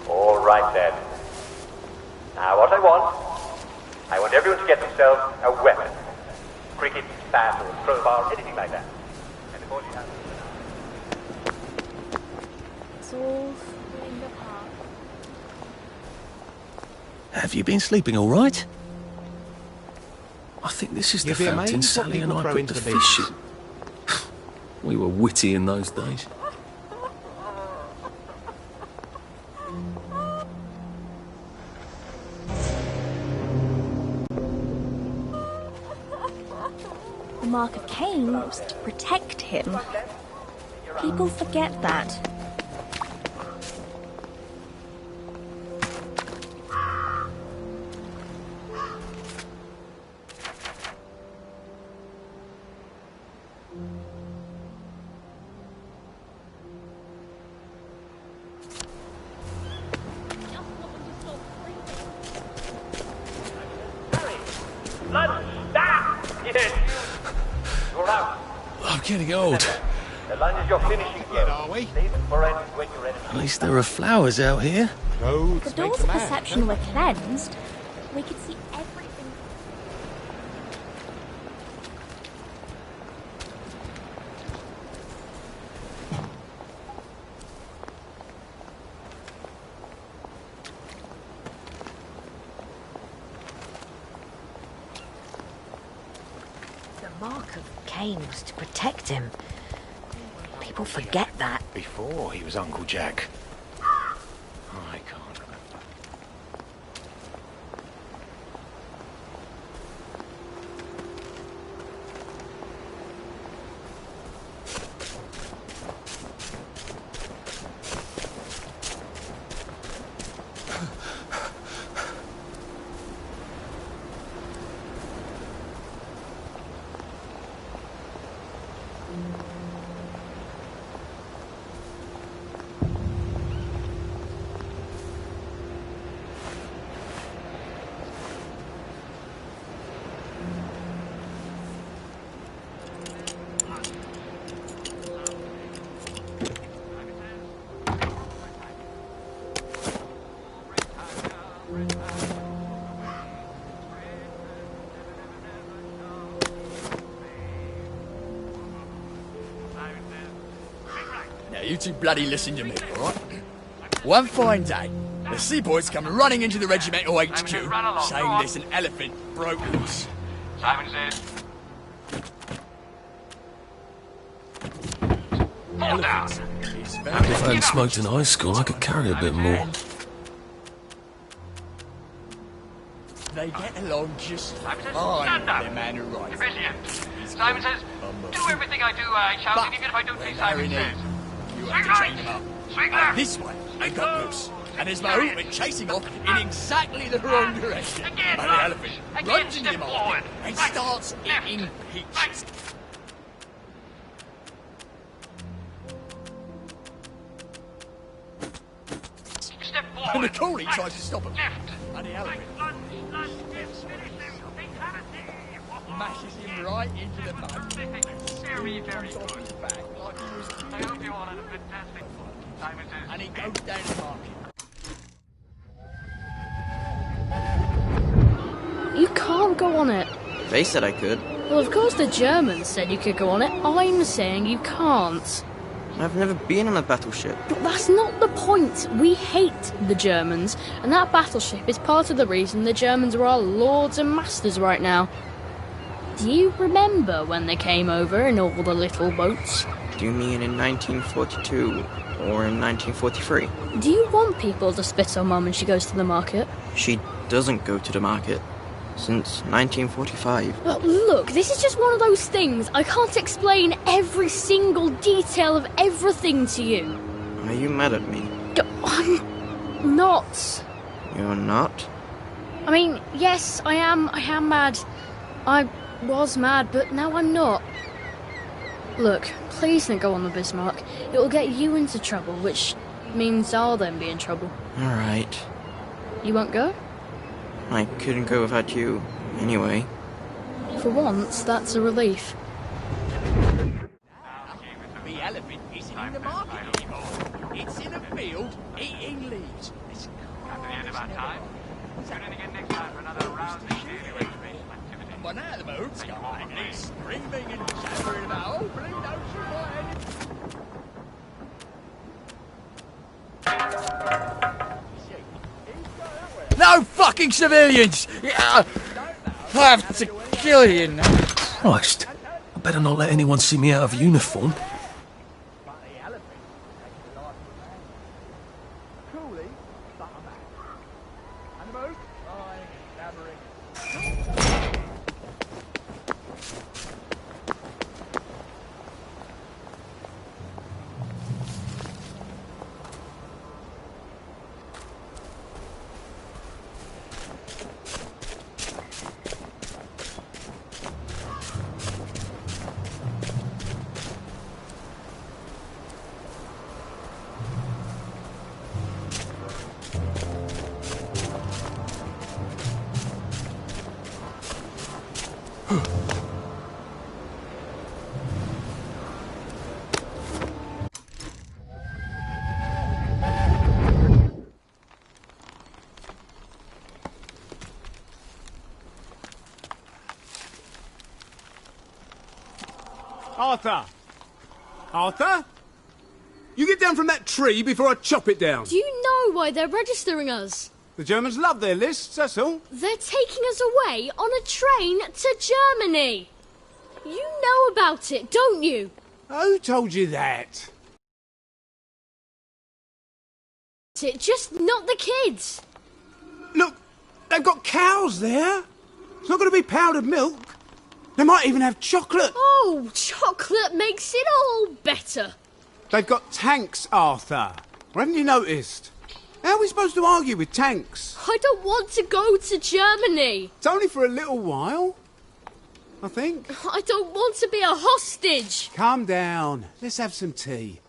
All right then. Now what I want everyone to get themselves a weapon. Cricket, bat, or a crowbar, anything like that. And before you have... It's all falling apart. Have you been sleeping all right? I think this is the You'd be fountain amazed what Sally and people I throw put into the the fish beach. in. We were witty in those days. The mark of Cain was to protect him. People forget that. I'm getting old. The line is your finishing blow. Are we? Save it for end when you're ready. At least there are flowers out here. If the doors of perception were cleansed, we could see everything. The mark of Cain was to protect him. People forget that. Before he was Uncle Jack. I can't remember. Now, you two bloody listen to me, alright? One fine day, the seaboys come running into the regimental HQ, saying there's an elephant broke loose. Simon says. Elephants. If I hadn't smoked in high school, I could carry a bit more. They get along just fine, they're man who writes. Simon says, do everything I do, I shall, even if I don't say Simon says. You have to chain them up. And this way, they got loose. And there's my movement chasing off in exactly the wrong direction. And the elephant runs into the market and starts eating peaches. And the coolie tries to stop him. And the elephant mashes him right into the mud. Very, very good. I hope you all had a fantastic fun. Simon says. And he goes down the market. You can't go on it. They said I could. Well, of course the Germans said you could go on it. I'm saying you can't. I've never been on a battleship. But that's not the point. We hate the Germans, and that battleship is part of the reason the Germans are our lords and masters right now. Do you remember when they came over in all the little boats? Do you mean in 1942 or in 1943? Do you want people to spit on Mum when she goes to the market? She doesn't go to the market since 1945. But look, this is just one of those things. I can't explain every single detail of everything to you. Are you mad at me? I'm not. You're not? I mean, yes, I am mad. I was mad, but now I'm not. Look, please don't go on the Bismarck. It will get you into trouble, which means I'll then be in trouble. Alright. You won't go? I couldn't go without you, anyway. For once, that's a relief. The elephant isn't in the market anymore. It's in a field eating leaves. It's After the end of our time, tune in again next time for another rousing daily recreational activity. But now the moon's gone, and he's screaming and jabbering about, oh, blue notion, No fucking civilians! I have to kill you now. Christ. I better not let anyone see me out of uniform. Arthur! Arthur? You get down from that tree before I chop it down. Do you know why they're registering us? The Germans love their lists, that's all. They're taking us away on a train to Germany. You know about it, don't you? Who told you that? Just not the kids. Look, they've got cows there. It's not going to be powdered milk. They might even have chocolate. Oh, chocolate makes it all better. They've got tanks, Arthur. Haven't you noticed? How are we supposed to argue with tanks? I don't want to go to Germany. It's only for a little while, I think. I don't want to be a hostage. Calm down. Let's have some tea.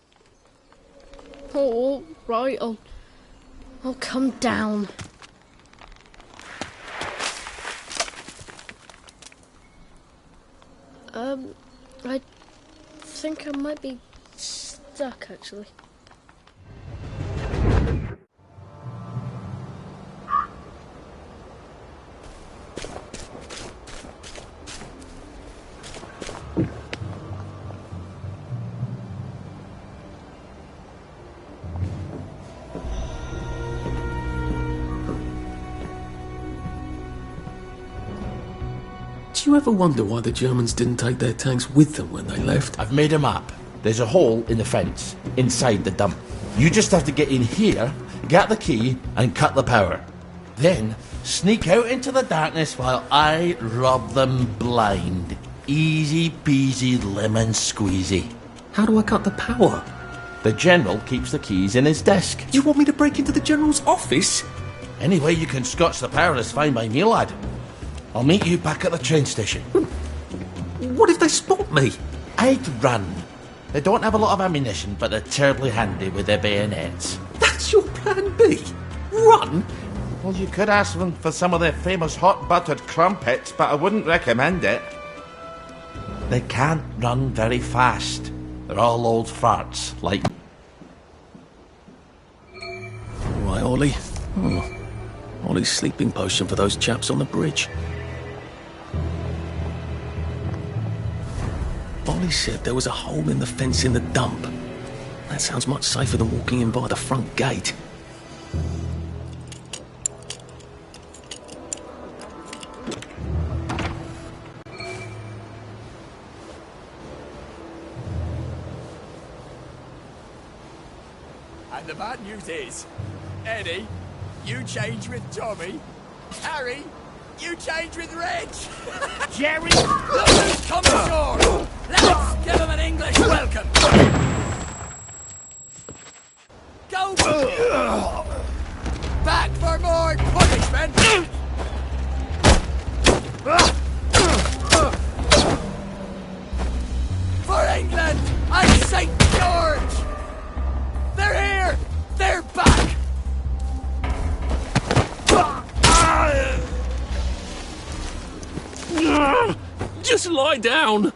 Oh, right. I'll come down. I think I might be stuck, actually. Do you ever wonder why the Germans didn't take their tanks with them when they left? I've made a map. There's a hole in the fence, inside the dump. You just have to get in here, get the key, and cut the power. Then, sneak out into the darkness while I rob them blind. Easy peasy lemon squeezy. How do I cut the power? The General keeps the keys in his desk. You want me to break into the General's office? Any way you can scotch the power is fine by me, lad. I'll meet you back at the train station. What if they spot me? I'd run. They don't have a lot of ammunition, but they're terribly handy with their bayonets. That's your plan B? Run? Well, you could ask them for some of their famous hot buttered crumpets, but I wouldn't recommend it. They can't run very fast. They're all old farts, like... Right, Ollie. Ollie's sleeping potion for those chaps on the bridge. Ollie said there was a hole in the fence in the dump. That sounds much safer than walking in by the front gate. And the bad news is, Eddie, you change with Tommy. Harry, you change with Reg. Jerry! Look who's come ashore! Let's give him an English welcome! Go! Back for more punishment! For England and St. George! They're here! They're back! Just lie down.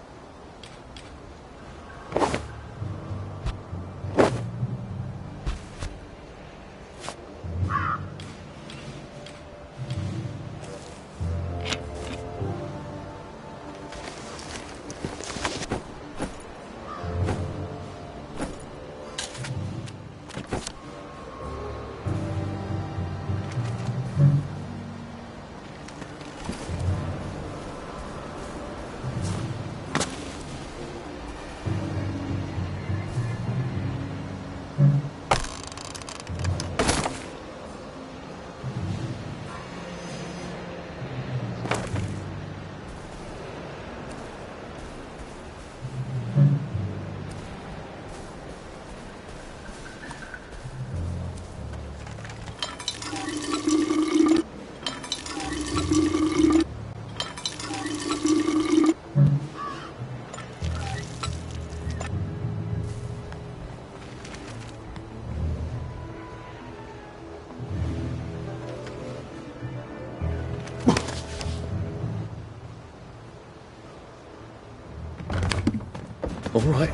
All right,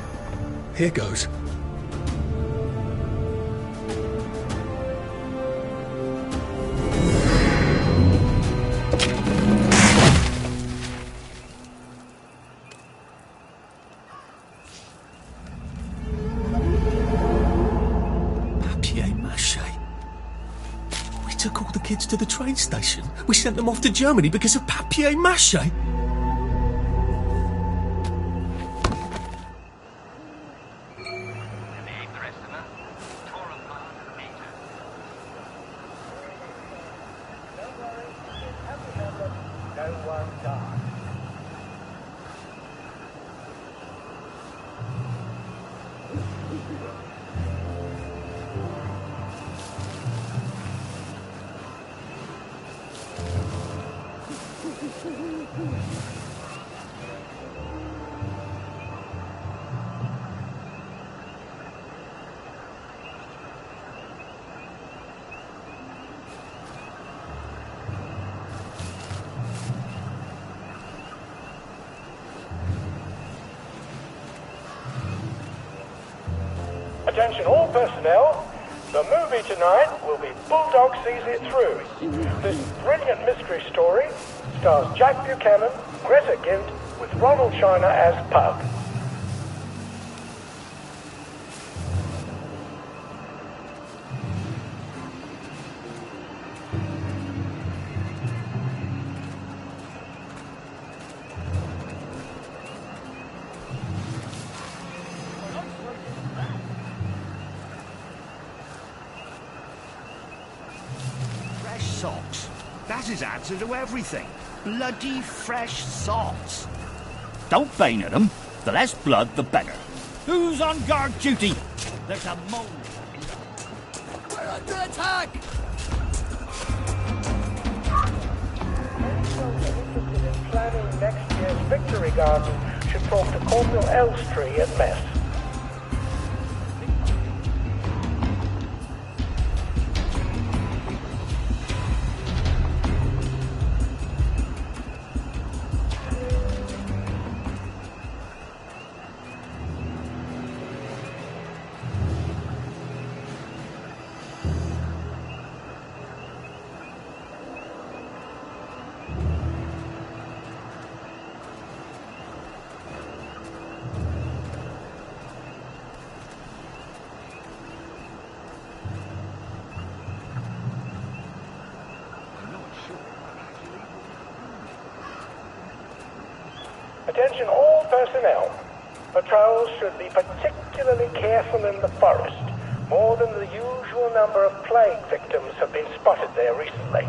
here goes. Took all the kids to the train station. We sent them off to Germany because of papier-mâché. Attention all personnel, the movie tonight will be Bulldog Sees It Through. This brilliant mystery story stars Jack Buchanan, Greta Gint, with Ronald China as Pug. Socks. That's his answer to everything. Bloody fresh socks. Don't bang at them. The less blood, the better. Who's on guard duty? There's a mole. We're under attack! Planning next year's Victory Garden should talk to Corporal Elstree at Mess. Attention all personnel. Patrols should be particularly careful in the forest. More than the usual number of plague victims have been spotted there recently.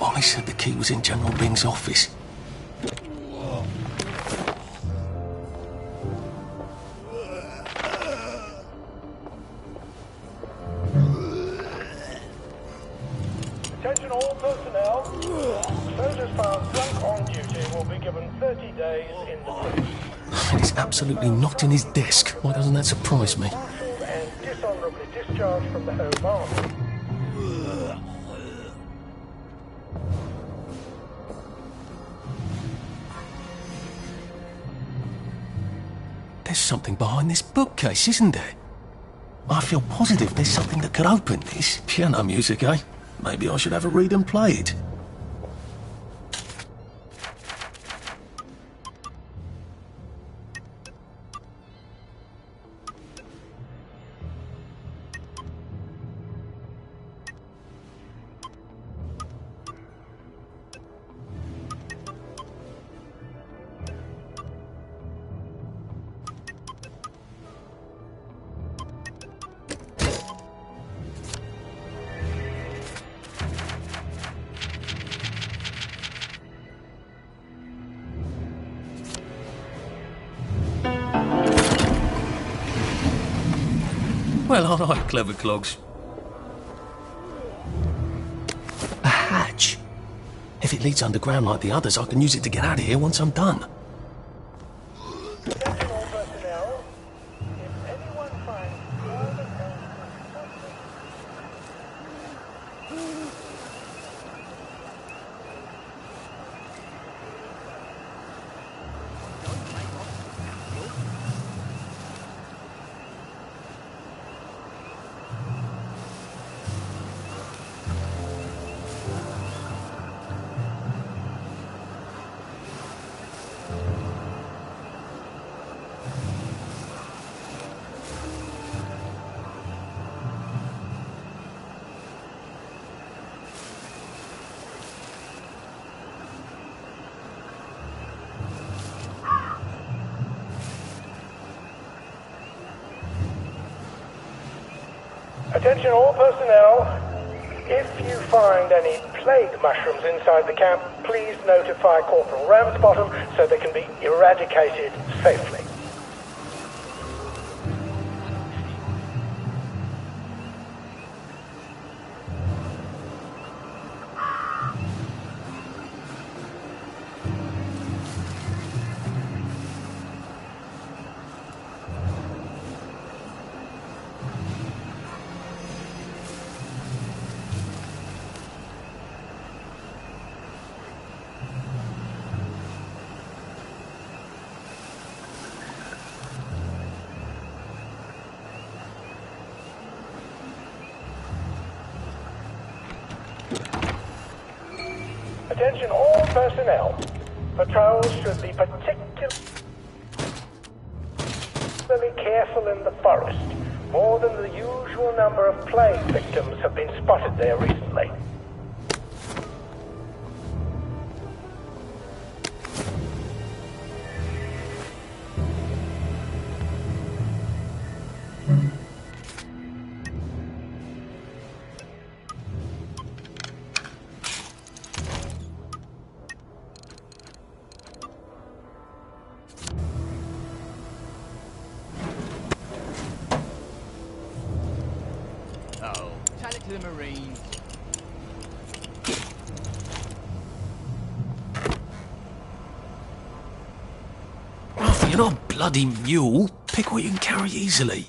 Ollie said the key was in General Bing's office. Attention all personnel. Soldiers found drunk on duty will be given 30 days in the prison. And he's absolutely not in his desk. Why doesn't that surprise me? And dishonorably discharged from the Home Army. There's something behind this bookcase, isn't there? I feel positive there's something that could open this. Piano music, eh? Maybe I should have a read and play it. Well, all right, clever clogs. hatch. If it leads underground like the others, I can use it to get out of here once I'm done. Attention all personnel. If you find any plague mushrooms inside the camp, please notify Corporal Ramsbottom so they can be eradicated safely. Attention all personnel. Patrols should be particularly careful in the forest. More than the usual number of plague victims have been spotted there recently. To the Marines. Arthur, you're not a bloody mule. Pick what you can carry easily.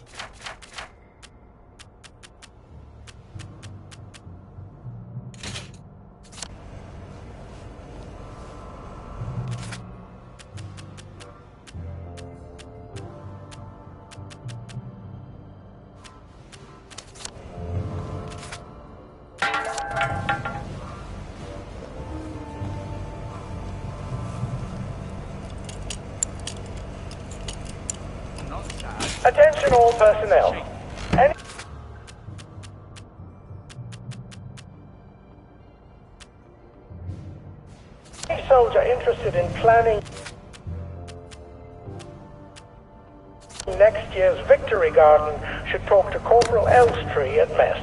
Attention all personnel. Any soldier interested in planning next year's Victory Garden should talk to Corporal Elstree at mess.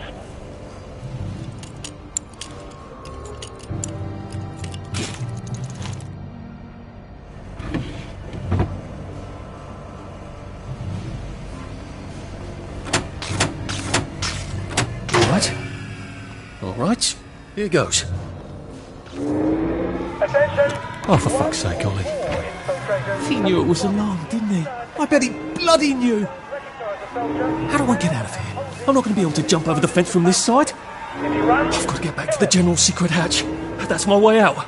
Alright, here goes. Attention! Oh, for fuck's sake, Ollie. He knew it was alarmed, didn't he? I bet he bloody knew. How do I get out of here? I'm not going to be able to jump over the fence from this side. I've got to get back to the General's secret hatch. That's my way out.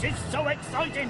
This is so exciting!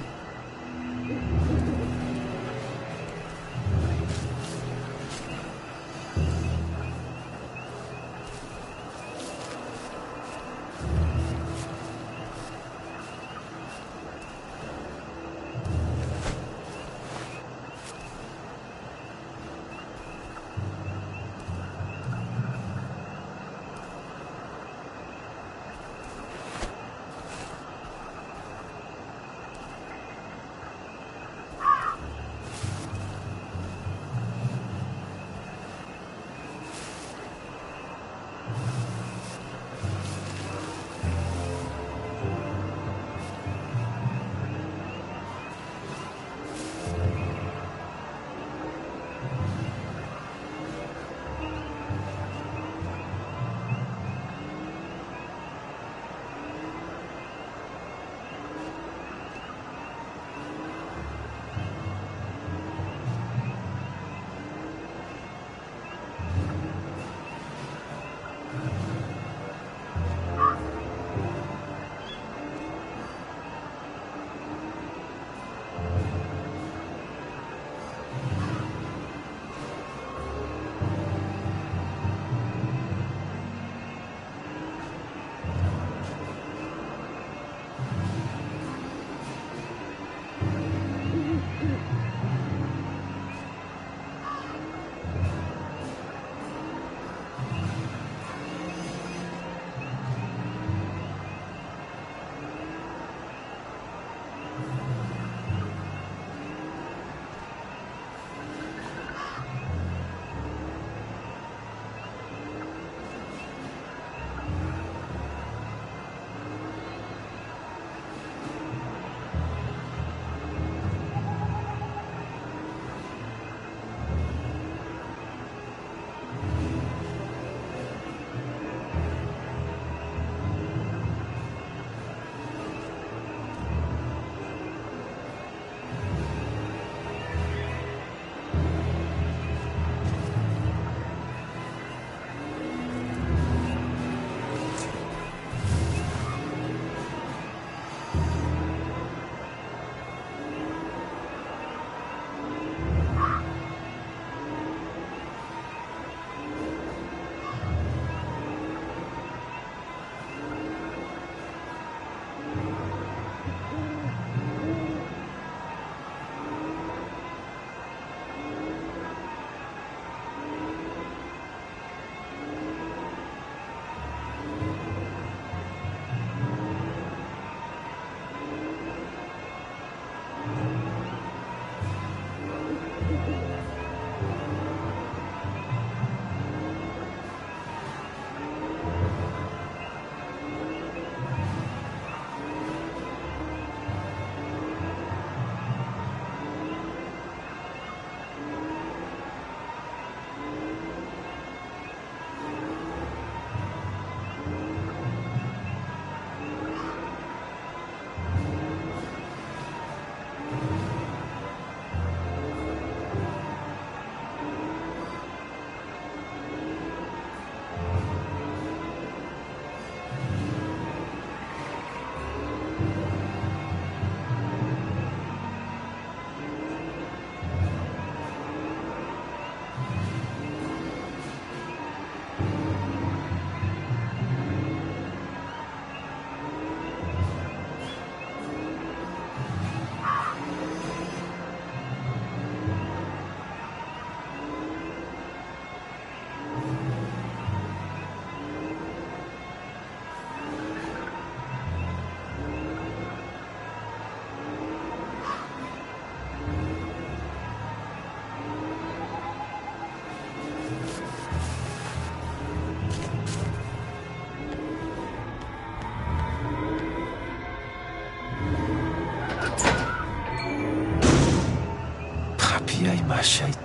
Shite.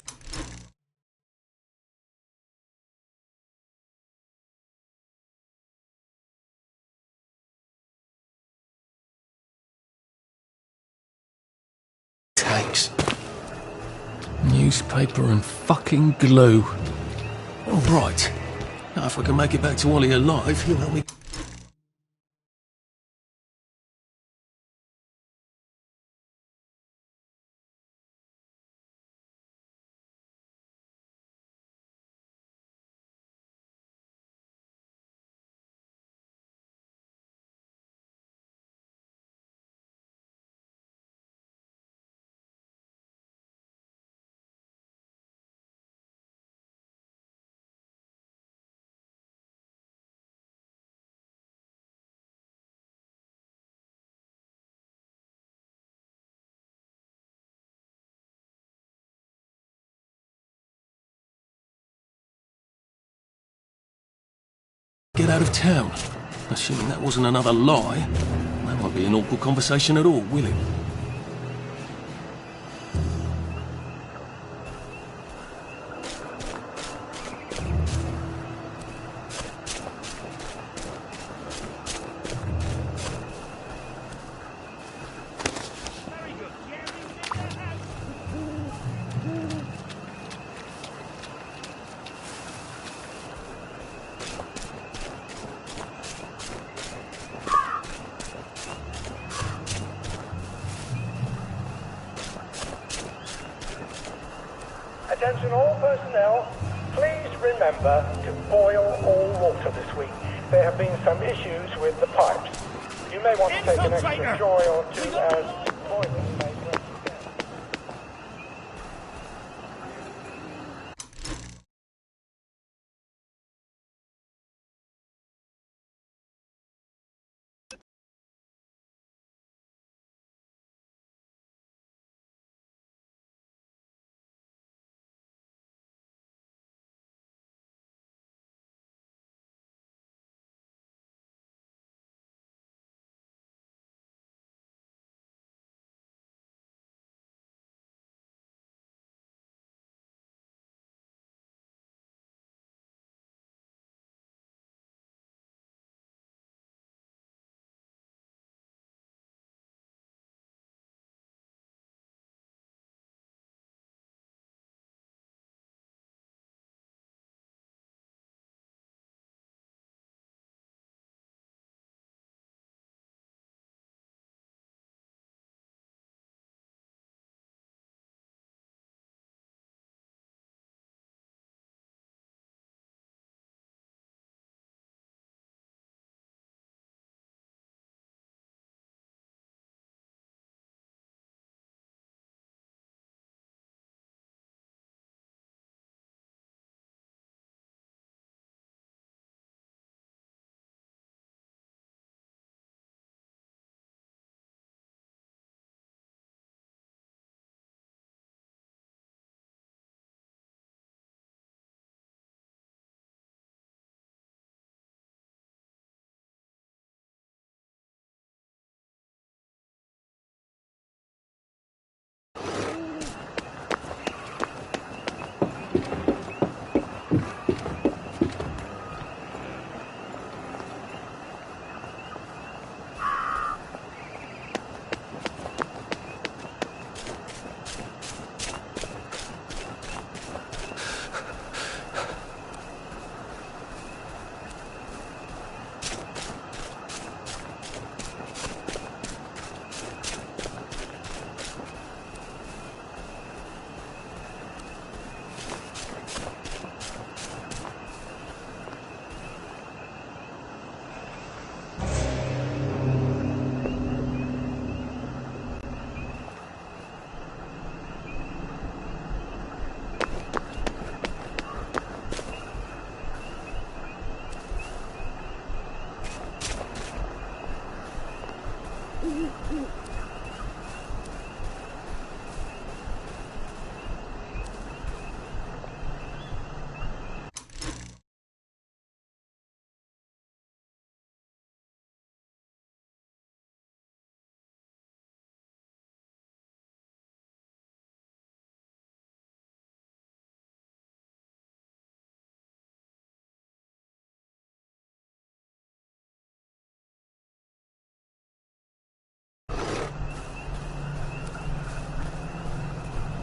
Takes newspaper and fucking glue. All right. Now, if I can make it back to Ollie alive, he'll help me. get out of town. Assuming that wasn't another lie, that won't be an awkward conversation at all, will it? Attention all personnel, please remember to boil all water this week. There have been some issues with the pipes. You may want to take an extra joy or two as boilers may break down.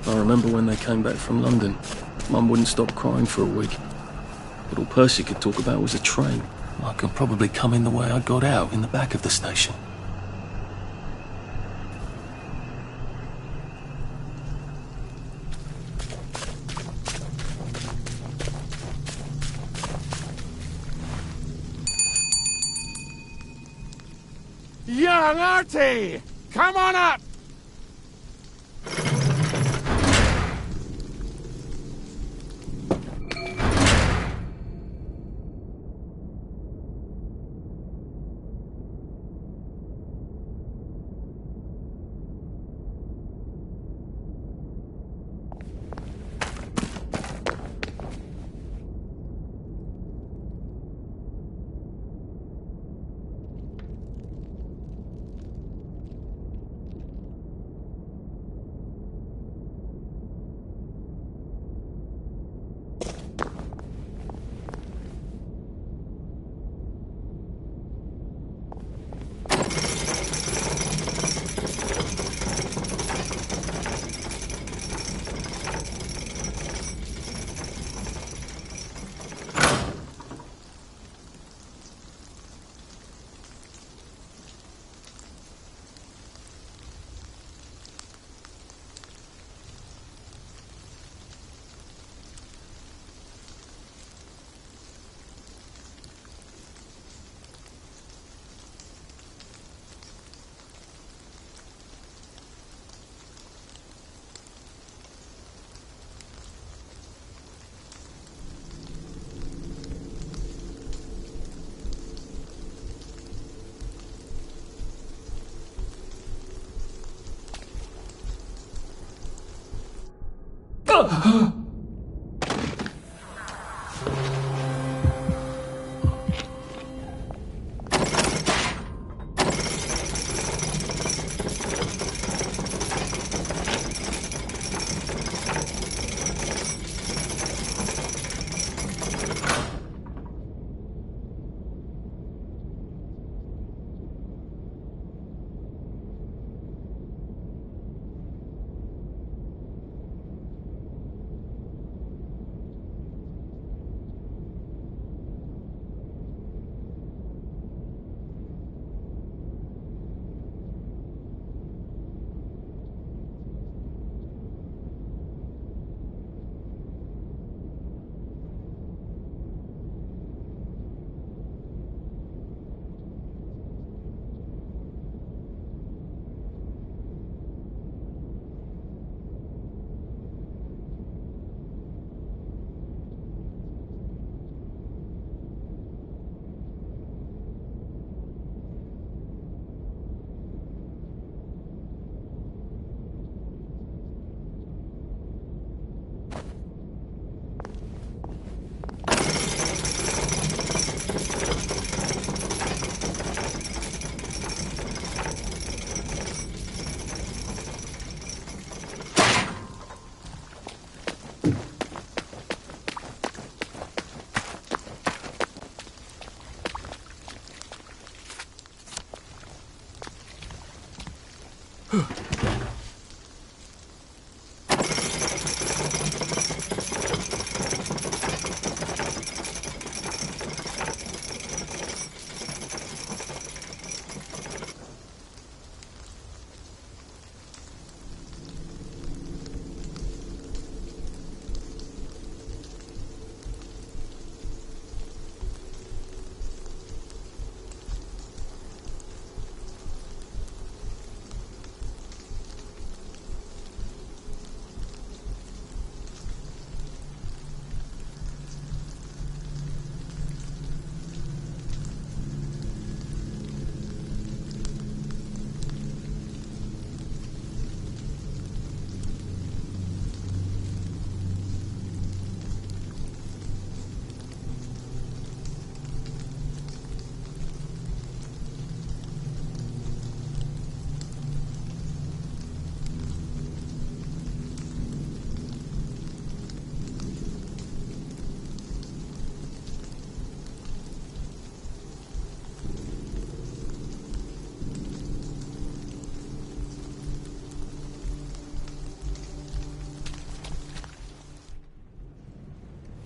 I remember when they came back from London. Mum wouldn't stop crying for a week. But all Percy could talk about was a train. I could probably come in the way I got out, in the back of the station. Young Artie! Come on up!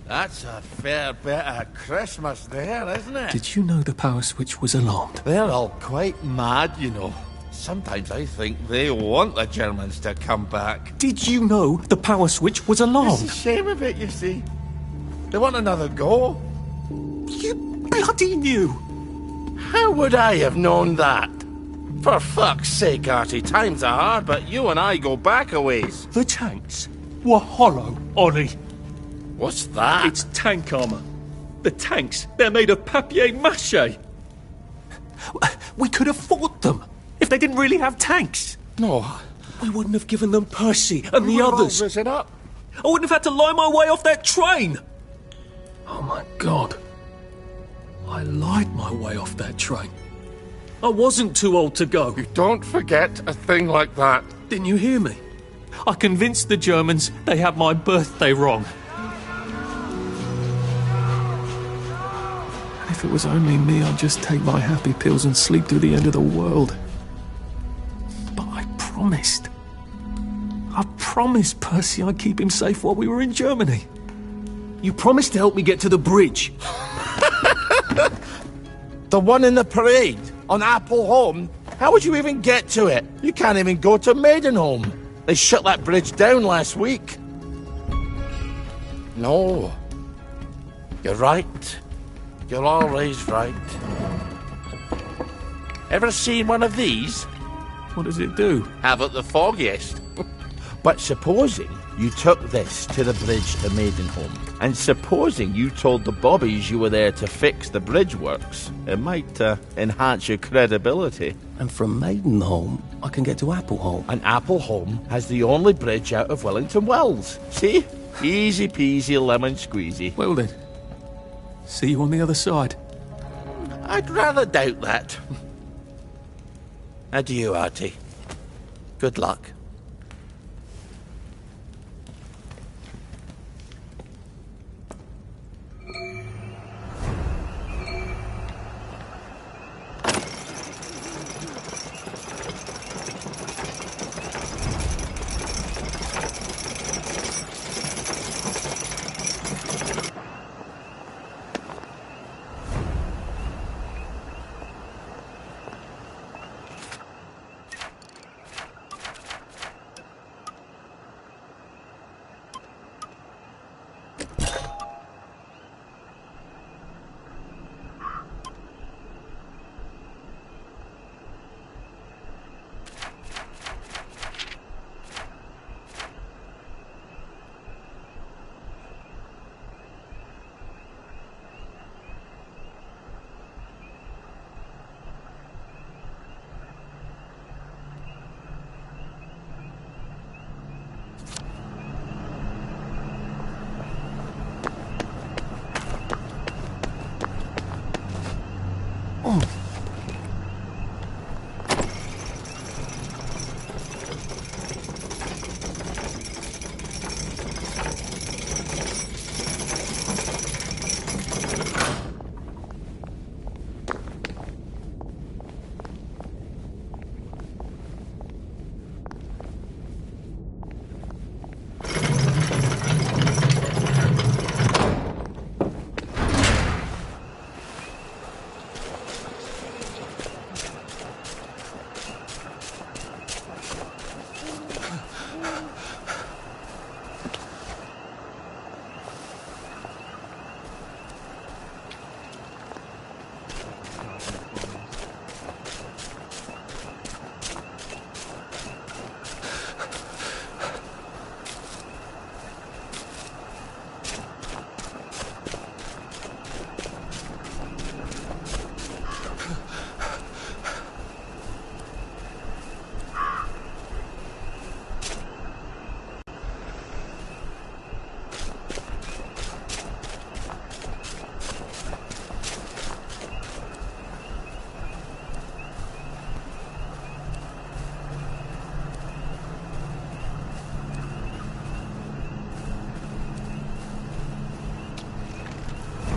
That's a fair bit of Christmas there, isn't it? Did you know the power switch was alarmed? They're all quite mad, you know. Sometimes I think they want the Germans to come back. Did you know the power switch was alarmed? It's a shame of it, you see. They want another go. You bloody knew! How would I have known that? For fuck's sake, Artie, times are hard, but you and I go back a ways. The tanks were hollow, Ollie. What's that? It's tank armour. The tanks, they're made of papier-mâché. We could have fought them if they didn't really have tanks. No. We wouldn't have given them Percy and the others. Risen up. I wouldn't have had to lie my way off that train. Oh my God. I lied my way off that train. I wasn't too old to go. You don't forget a thing like that. Didn't you hear me? I convinced the Germans they had my birthday wrong. If it was only me, I'd just take my happy pills and sleep through the end of the world. But I promised. I promised Percy I'd keep him safe while we were in Germany. You promised to help me get to the bridge. The one in the parade on Appleholme? How would you even get to it? You can't even go to Maidenholm. They shut that bridge down last week. No. You're right. You're always right. Ever seen one of these? What does it do? Haven't the foggiest. But supposing you took this to the bridge to Maidenholm, and supposing you told the bobbies you were there to fix the bridge works, it might enhance your credibility. And from Maidenholm, I can get to Appleholm. And Appleholm has the only bridge out of Wellington Wells. See? Easy peasy lemon squeezy. Well then, see you on the other side. I'd rather doubt that. Adieu, Artie. Good luck.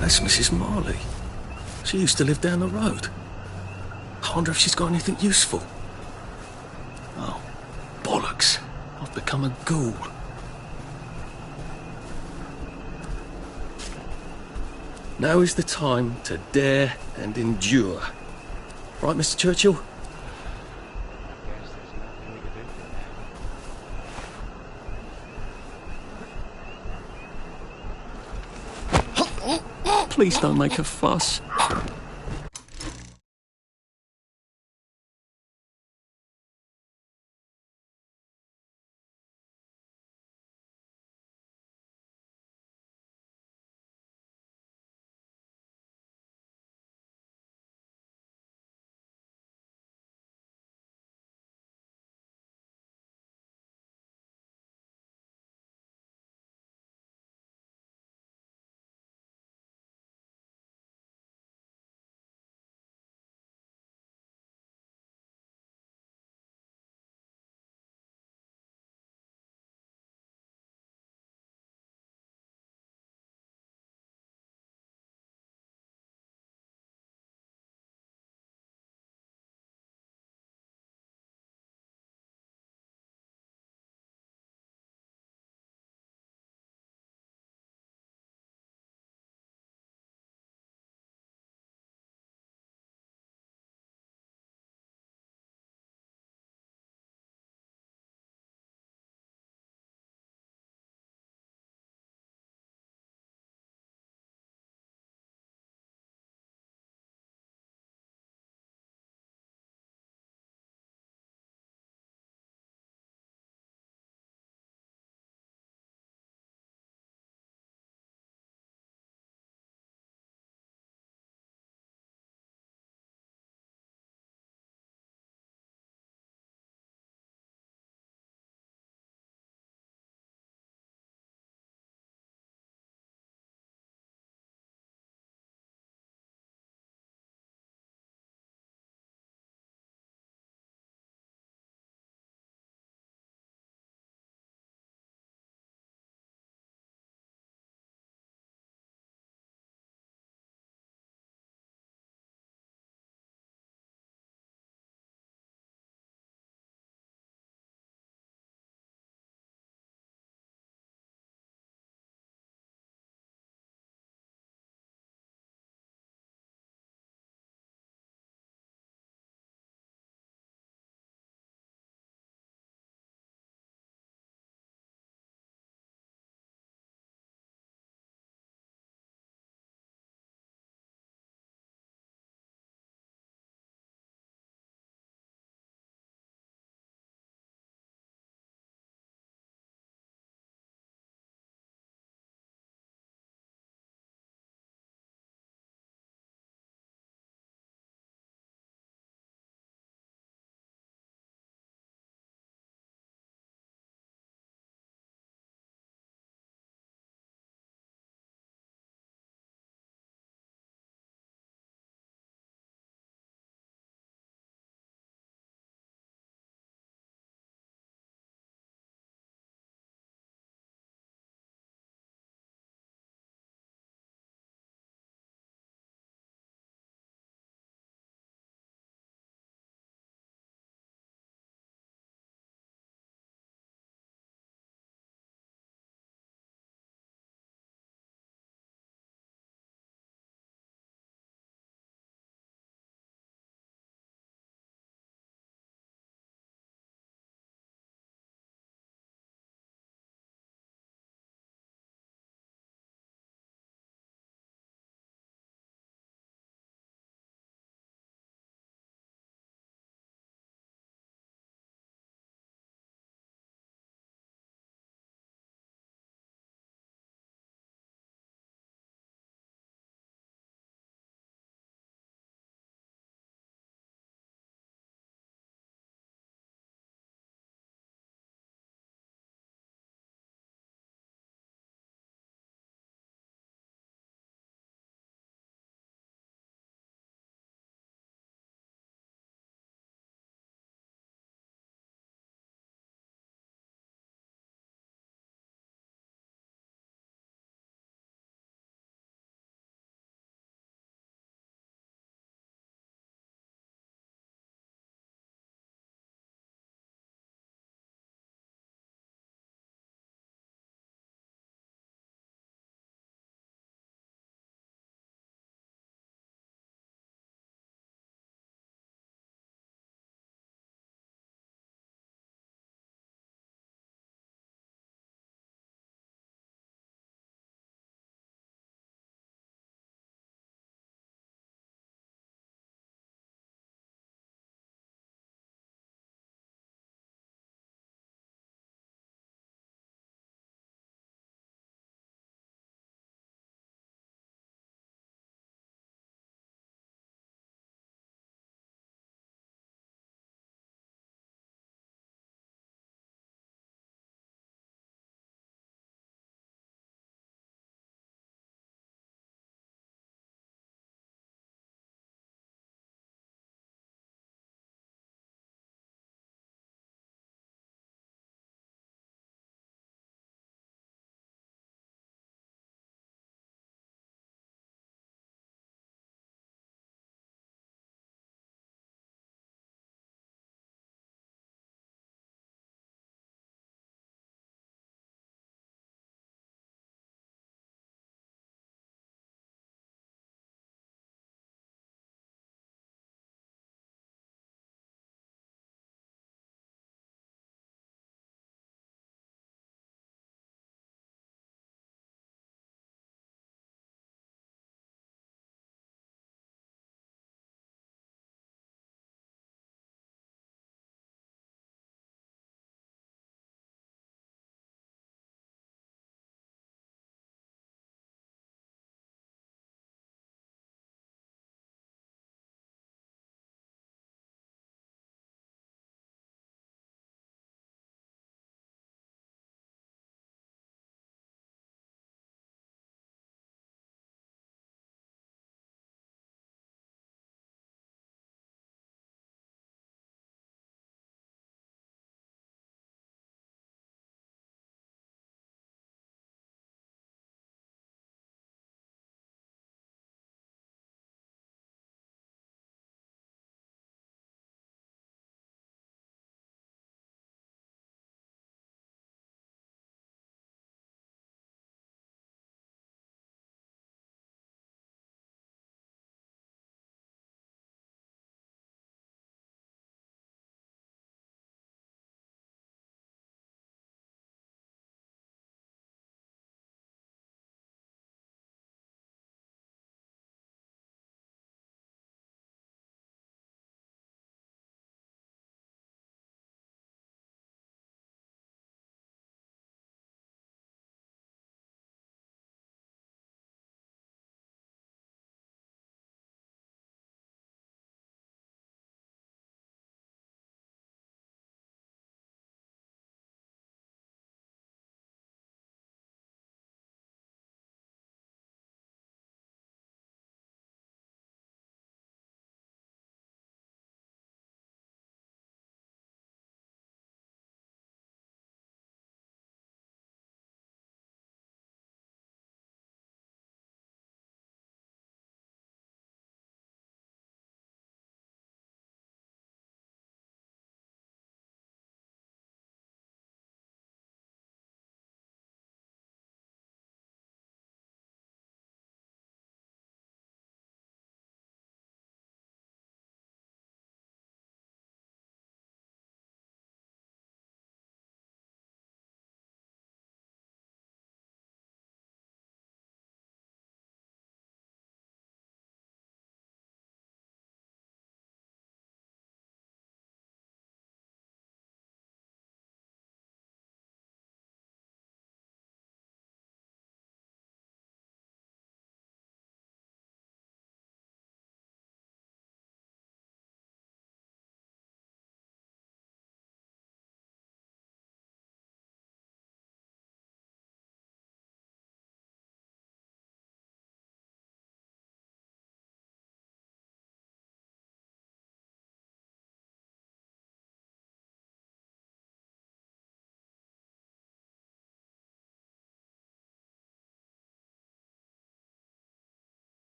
That's Mrs. Marley. She used to live down the road. I wonder if she's got anything useful. Oh, bollocks. I've become a ghoul. Now is the time to dare and endure. Right, Mr. Churchill? Please don't make a fuss.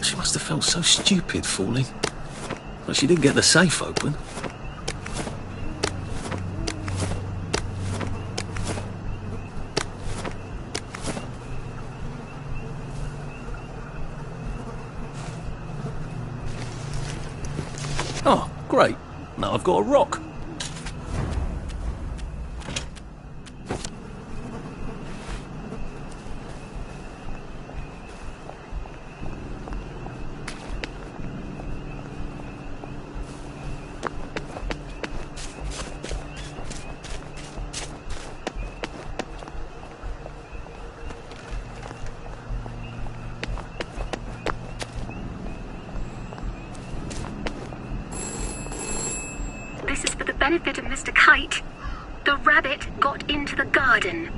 She must have felt so stupid falling. But she did get the safe open. Oh, great. Now I've got a rock. This is for the benefit of Mr. Kite. The rabbit got into the garden.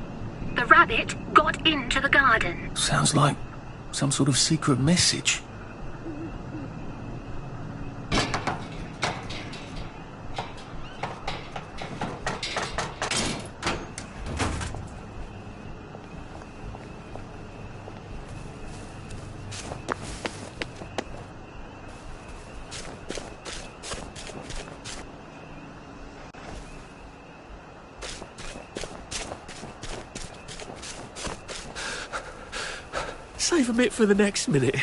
The rabbit got into the garden. Sounds like some sort of secret message. Save a bit for the next minute.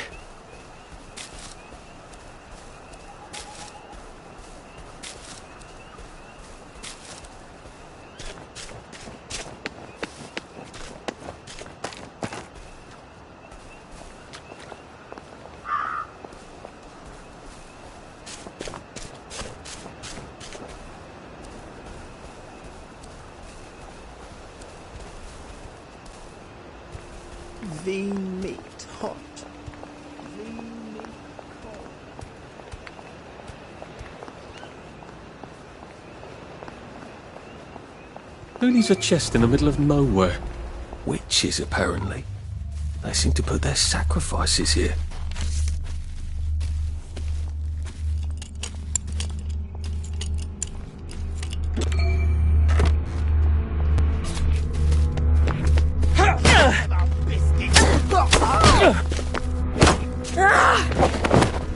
The meat hot. The meat cold. Who needs a chest in the middle of nowhere? Witches, apparently. They seem to put their sacrifices here.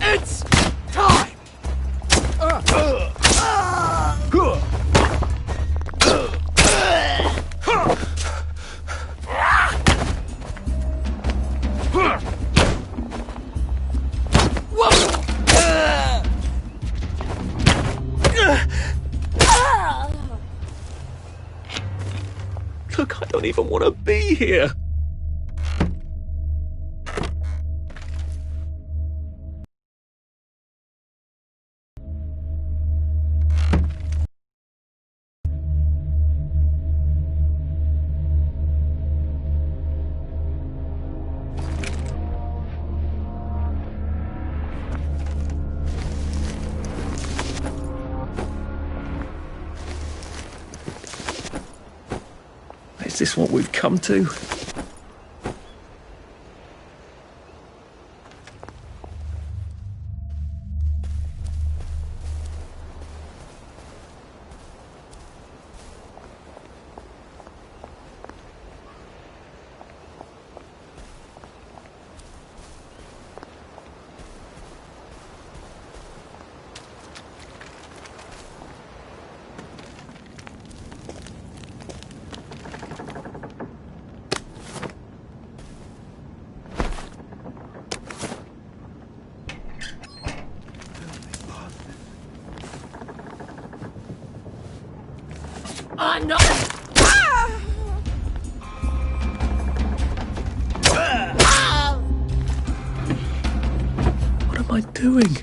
It's time! Look, I don't even want to be here. Is this what we've come to? No! What am I doing?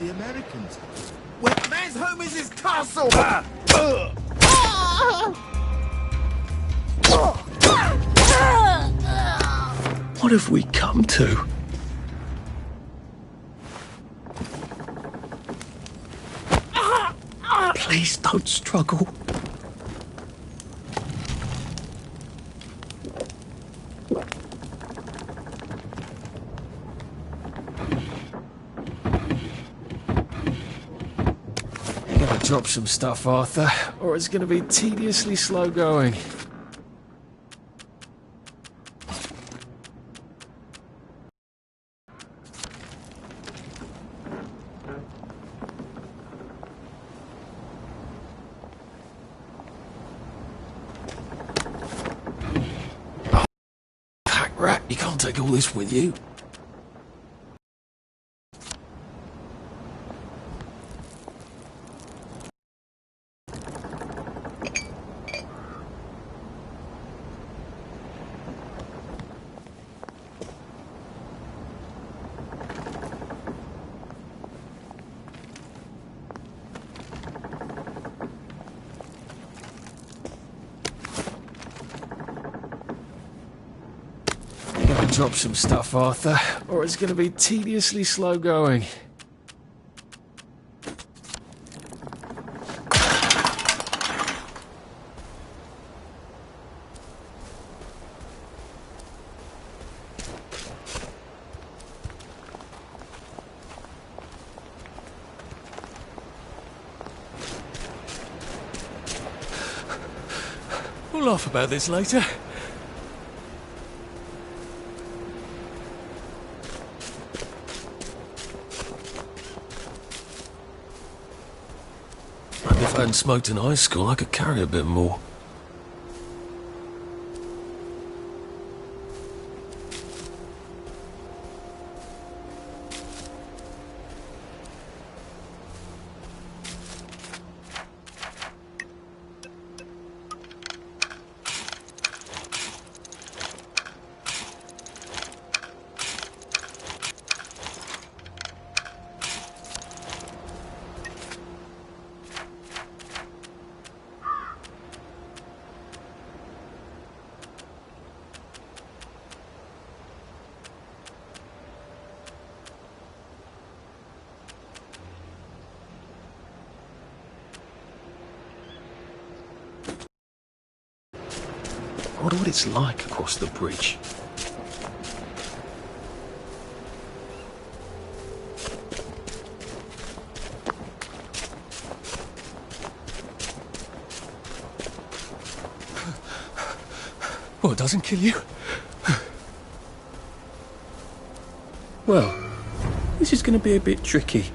the Americans. Well, man's home is his castle! What have we come to? Please don't struggle. You gotta drop some stuff, Arthur, or it's gonna be tediously slow going. Rat, you can't take all this with you. Drop some stuff, Arthur, or it's gonna be tediously slow going. We'll laugh about this later. If I hadn't smoked in high school, I could carry a bit more. I wonder what it's like across the bridge. Well, it doesn't kill you. Well, this is going to be a bit tricky.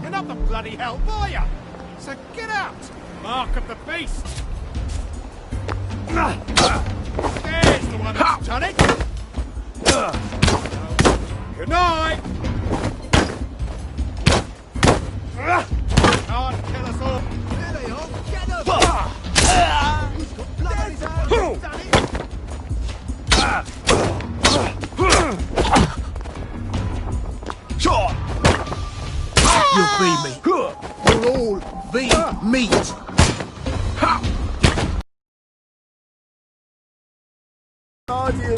You're not the bloody Hellboy! So get out! Mark of the beast! There's the one who's done it! Good night! Can't kill us all! There they are! Get them! He's got blood on his hands! He's done it! You'll be me. We'll all be meat. Guardian.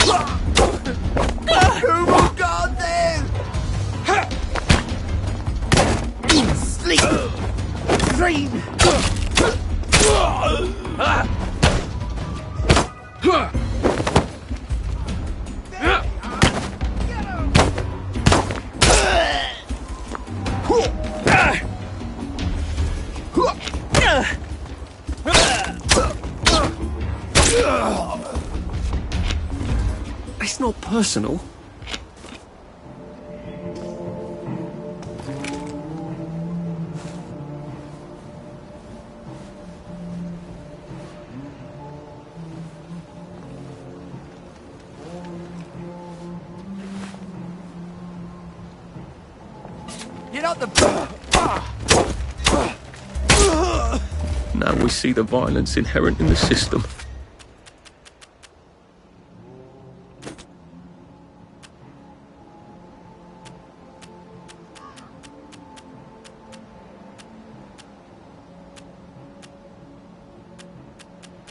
Who will guard them? Sleep. Dream. It's not personal. up the... Now we see the violence inherent in the system.